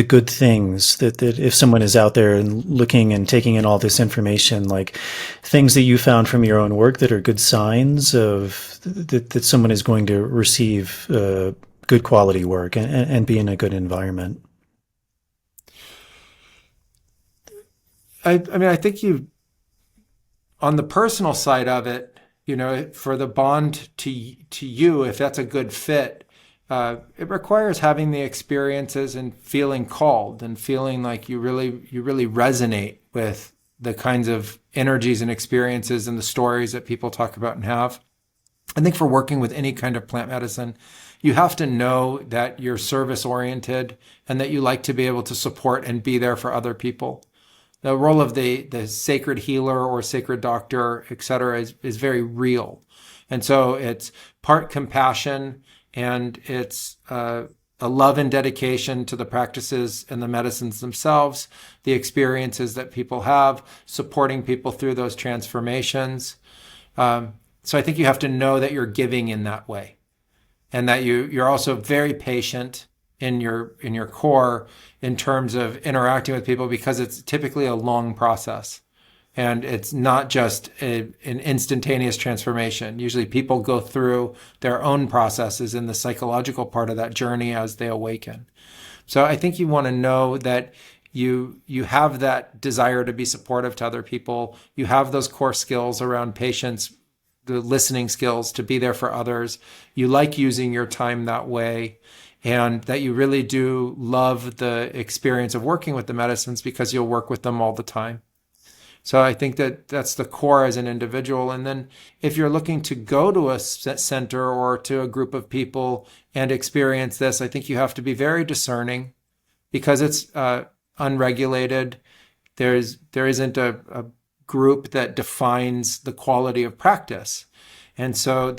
good things that if someone is out there and looking and taking in all this information, like things that you found from your own work that are good signs of that someone is going to receive good quality work and be in a good environment? I think on the personal side of it, for the bond to you, if that's a good fit, it requires having the experiences and feeling called and feeling like you really resonate with the kinds of energies and experiences and the stories that people talk about and have. I think for working with any kind of plant medicine, you have to know that you're service oriented and that you like to be able to support and be there for other people. The role of the sacred healer or sacred doctor, et cetera, is very real. And so it's part compassion, and it's a love and dedication to the practices and the medicines themselves, the experiences that people have, supporting people through those transformations. So I think you have to know that you're giving in that way, and that you're also very patient in your core in terms of interacting with people, because it's typically a long process. And it's not just an instantaneous transformation. Usually people go through their own processes in the psychological part of that journey as they awaken. So I think you want to know that you have that desire to be supportive to other people. You have those core skills around patience, the listening skills to be there for others. You like using your time that way, and that you really do love the experience of working with the medicines because you'll work with them all the time. So I think that that's the core as an individual. And then if you're looking to go to a center or to a group of people and experience this, I think you have to be very discerning because it's unregulated. There isn't a group that defines the quality of practice. And so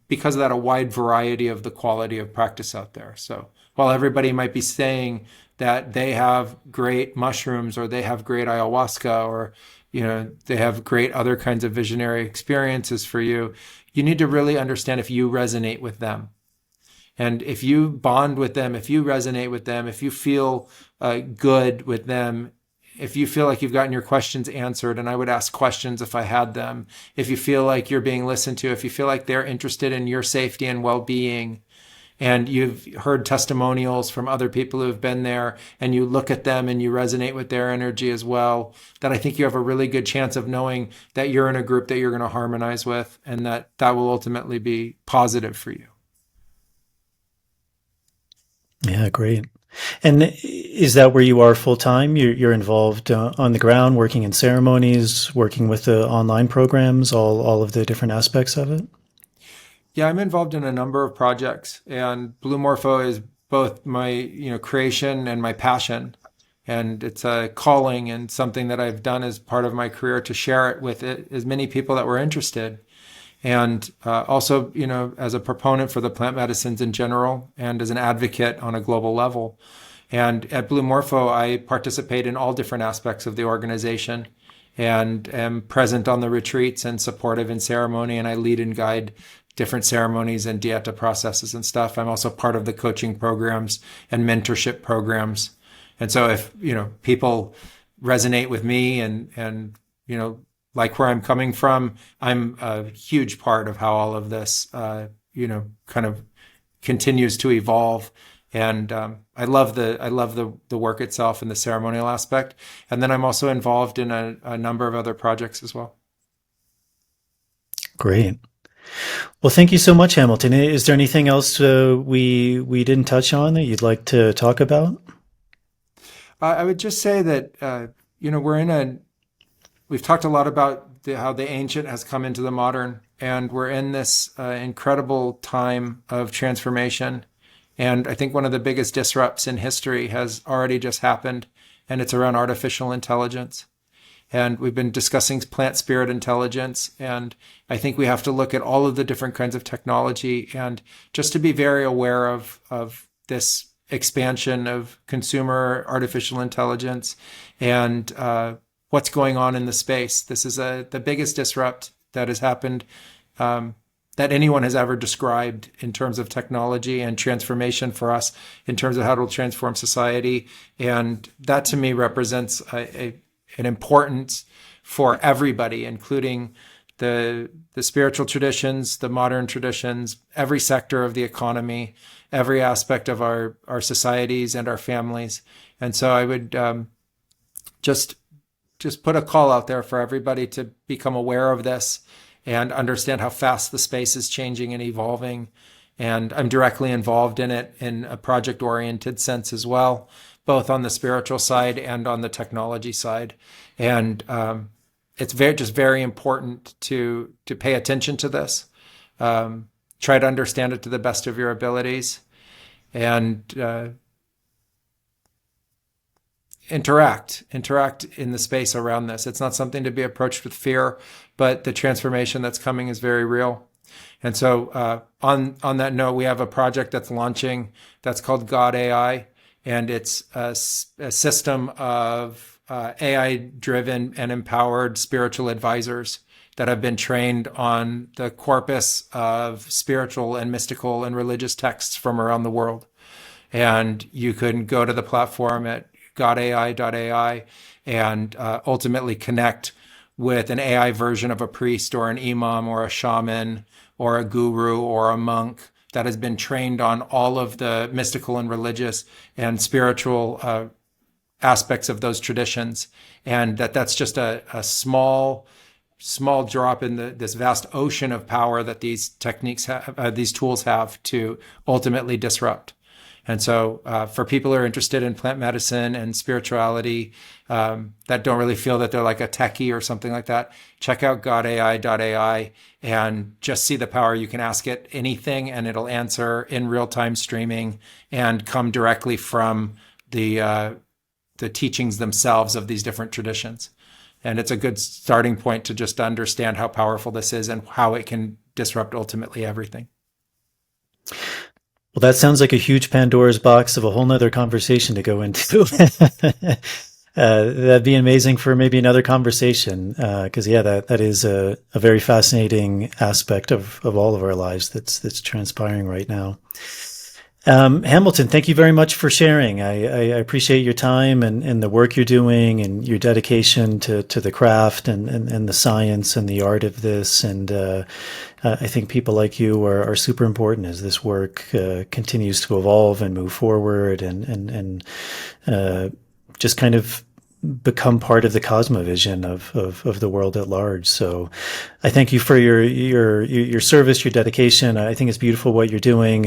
because of that, a wide variety of the quality of practice out there. So while everybody might be saying that they have great mushrooms or they have great ayahuasca or they have great other kinds of visionary experiences for you, you need to really understand if you resonate with them. And if you bond with them, if you resonate with them, if you feel good with them, if you feel like you've gotten your questions answered, and I would ask questions if I had them, if you feel like you're being listened to, if you feel like they're interested in your safety and well-being, and you've heard testimonials from other people who have been there, and you look at them and you resonate with their energy as well, that I think you have a really good chance of knowing that you're in a group that you're going to harmonize with, and that will ultimately be positive for you. Yeah, great. And is that where you are full time? You're involved on the ground, working in ceremonies, working with the online programs, all of the different aspects of it? Yeah, I'm involved in a number of projects, and Blue Morpho is both my creation and my passion, and it's a calling and something that I've done as part of my career to share it with as many people that were interested, and also as a proponent for the plant medicines in general, and as an advocate on a global level. And at Blue Morpho, I participate in all different aspects of the organization, and am present on the retreats and supportive in ceremony, and I lead and guide different ceremonies and dieta processes and stuff. I'm also part of the coaching programs and mentorship programs. And so if, people resonate with me and like where I'm coming from, I'm a huge part of how all of this, kind of continues to evolve. And I love the work itself and the ceremonial aspect. And then I'm also involved in a number of other projects as well. Great. Well, thank you so much, Hamilton. Is there anything else we didn't touch on that you'd like to talk about? I would just say that we've talked a lot about how the ancient has come into the modern, and we're in this incredible time of transformation. And I think one of the biggest disrupts in history has already just happened, and it's around artificial intelligence. And we've been discussing plant spirit intelligence. And I think we have to look at all of the different kinds of technology and just to be very aware of this expansion of consumer artificial intelligence and what's going on in the space. This is the biggest disrupt that has happened that anyone has ever described in terms of technology and transformation for us, in terms of how it will transform society. And that to me represents an importance for everybody, including the spiritual traditions, the modern traditions, every sector of the economy, every aspect of our societies and our families. And so I would just put a call out there for everybody to become aware of this and understand how fast the space is changing and evolving. And I'm directly involved in it in a project-oriented sense as well, both on the spiritual side and on the technology side. And it's very important to pay attention to this. Try to understand it to the best of your abilities, and interact in the space around this. It's not something to be approached with fear, but the transformation that's coming is very real. And so on that note, we have a project that's launching that's called God AI, and it's a system of AI-driven and empowered spiritual advisors that have been trained on the corpus of spiritual and mystical and religious texts from around the world. And you can go to the platform at godai.ai and ultimately connect with an AI version of a priest or an imam or a shaman or a guru or a monk that has been trained on all of the mystical and religious and spiritual aspects of those traditions, and that's just a small drop in this vast ocean of power that these techniques have, these tools have to ultimately disrupt. And so for people who are interested in plant medicine and spirituality, that don't really feel that they're like a techie or something like that, check out godai.ai and just see the power. You can ask it anything and it'll answer in real-time streaming and come directly from the teachings themselves of these different traditions. And it's a good starting point to just understand how powerful this is and how it can disrupt ultimately everything. Well, that sounds like a huge Pandora's box of a whole nother conversation to go into. That'd be amazing for maybe another conversation. Cause that is a very fascinating aspect of all of our lives that's transpiring right now. Hamilton, thank you very much for sharing. I appreciate your time and the work you're doing and your dedication to the craft and the science and the art of this. And I think people like you are super important as this work continues to evolve and move forward and just kind of become part of the cosmovision of the world at large. So I thank you for your service, your dedication. I think it's beautiful what you're doing.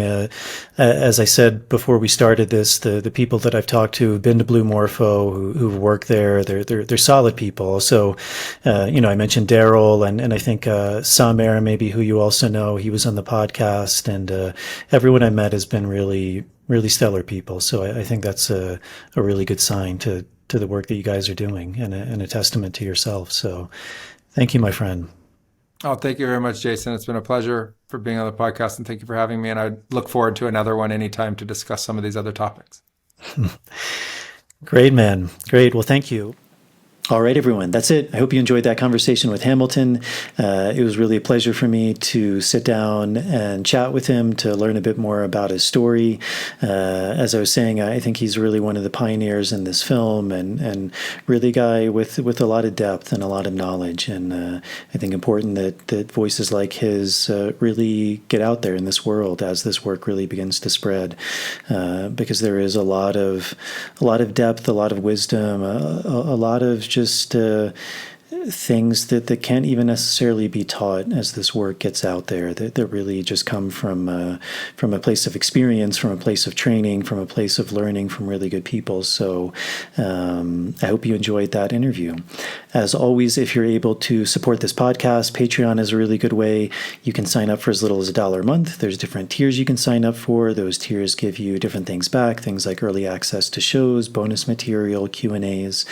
As I said before we started this, the people that I've talked to who've been to Blue Morpho, who've worked there, they're solid people. So, I mentioned Daryl and I think, Samer, maybe who you also know, he was on the podcast, and, everyone I met has been really, really stellar people. So I think that's a really good sign to the work that you guys are doing and a testament to yourself. So thank you, my friend. Oh, thank you very much, Jason. It's been a pleasure for being on the podcast, and thank you for having me. And I look forward to another one anytime to discuss some of these other topics. Great, man. Great. Well, thank you. All right, everyone. That's it. I hope you enjoyed that conversation with Hamilton. It was really a pleasure for me to sit down and chat with him to learn a bit more about his story. As I was saying, I think he's really one of the pioneers in this film and really a guy with a lot of depth and a lot of knowledge. And I think important that voices like his really get out there in this world as this work really begins to spread, because there is a lot of depth, a lot of wisdom, a lot of just things that can't even necessarily be taught as this work gets out there, that really just come from a place of experience, from a place of training, from a place of learning from really good people. So I hope you enjoyed that interview. As always, if you're able to support this podcast, Patreon is a really good way. You can sign up for as little as $1 a month. There's different tiers you can sign up for. Those tiers give you different things back, things like early access to shows, bonus material, Q&As.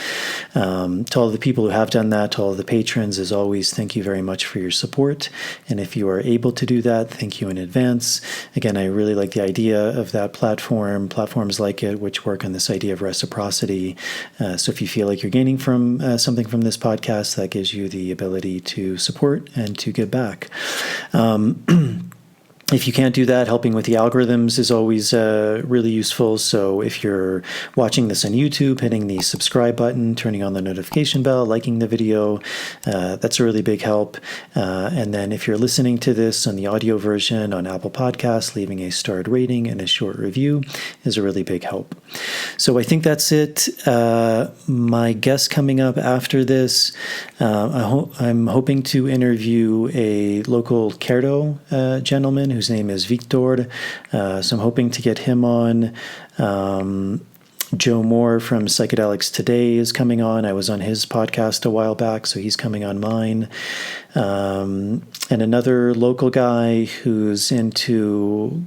To all the people who have done that, to all of the patrons, as always, thank you very much for your support. And if you are able to do that, thank you in advance. Again, I really like the idea of that platforms like it, which work on this idea of reciprocity. So if you feel like you're gaining from something from this podcast, that gives you the ability to support and to give back. If you can't do that, helping with the algorithms is always really useful. So if you're watching this on YouTube, hitting the subscribe button, turning on the notification bell, liking the video, that's a really big help. And then if you're listening to this on the audio version on Apple Podcasts, leaving a starred rating and a short review is a really big help. So I think that's it. My guest coming up after this, I'm hoping to interview a local Cerdo gentleman whose name is Victor. So I'm hoping to get him on. Joe Moore from Psychedelics Today is coming on. I was on his podcast a while back, so he's coming on mine. And another local guy who's into,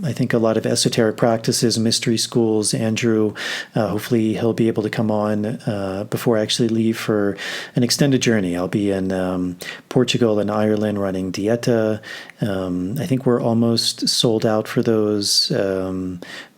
I think, a lot of esoteric practices, mystery schools, Andrew. Hopefully he'll be able to come on before I actually leave for an extended journey. I'll be in Portugal and Ireland running Dieta. I think we're almost sold out for those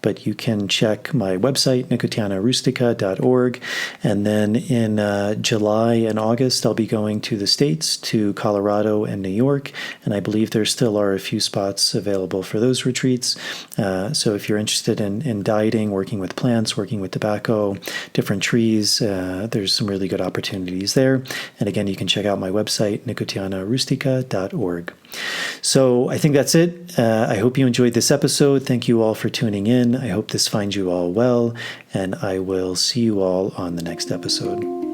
but you can check my website, nicotianarustica.org. And then in July and August, I'll be going to the States, to Colorado and New York. And I believe there still are a few spots available for those retreats. So if you're interested in dieting, working with plants, working with tobacco, different trees, there's some really good opportunities there. And again, you can check out my website, nicotianarustica.org. So I think that's it. I hope you enjoyed this episode. Thank you all for tuning in. I hope this finds you all well, and I will see you all on the next episode.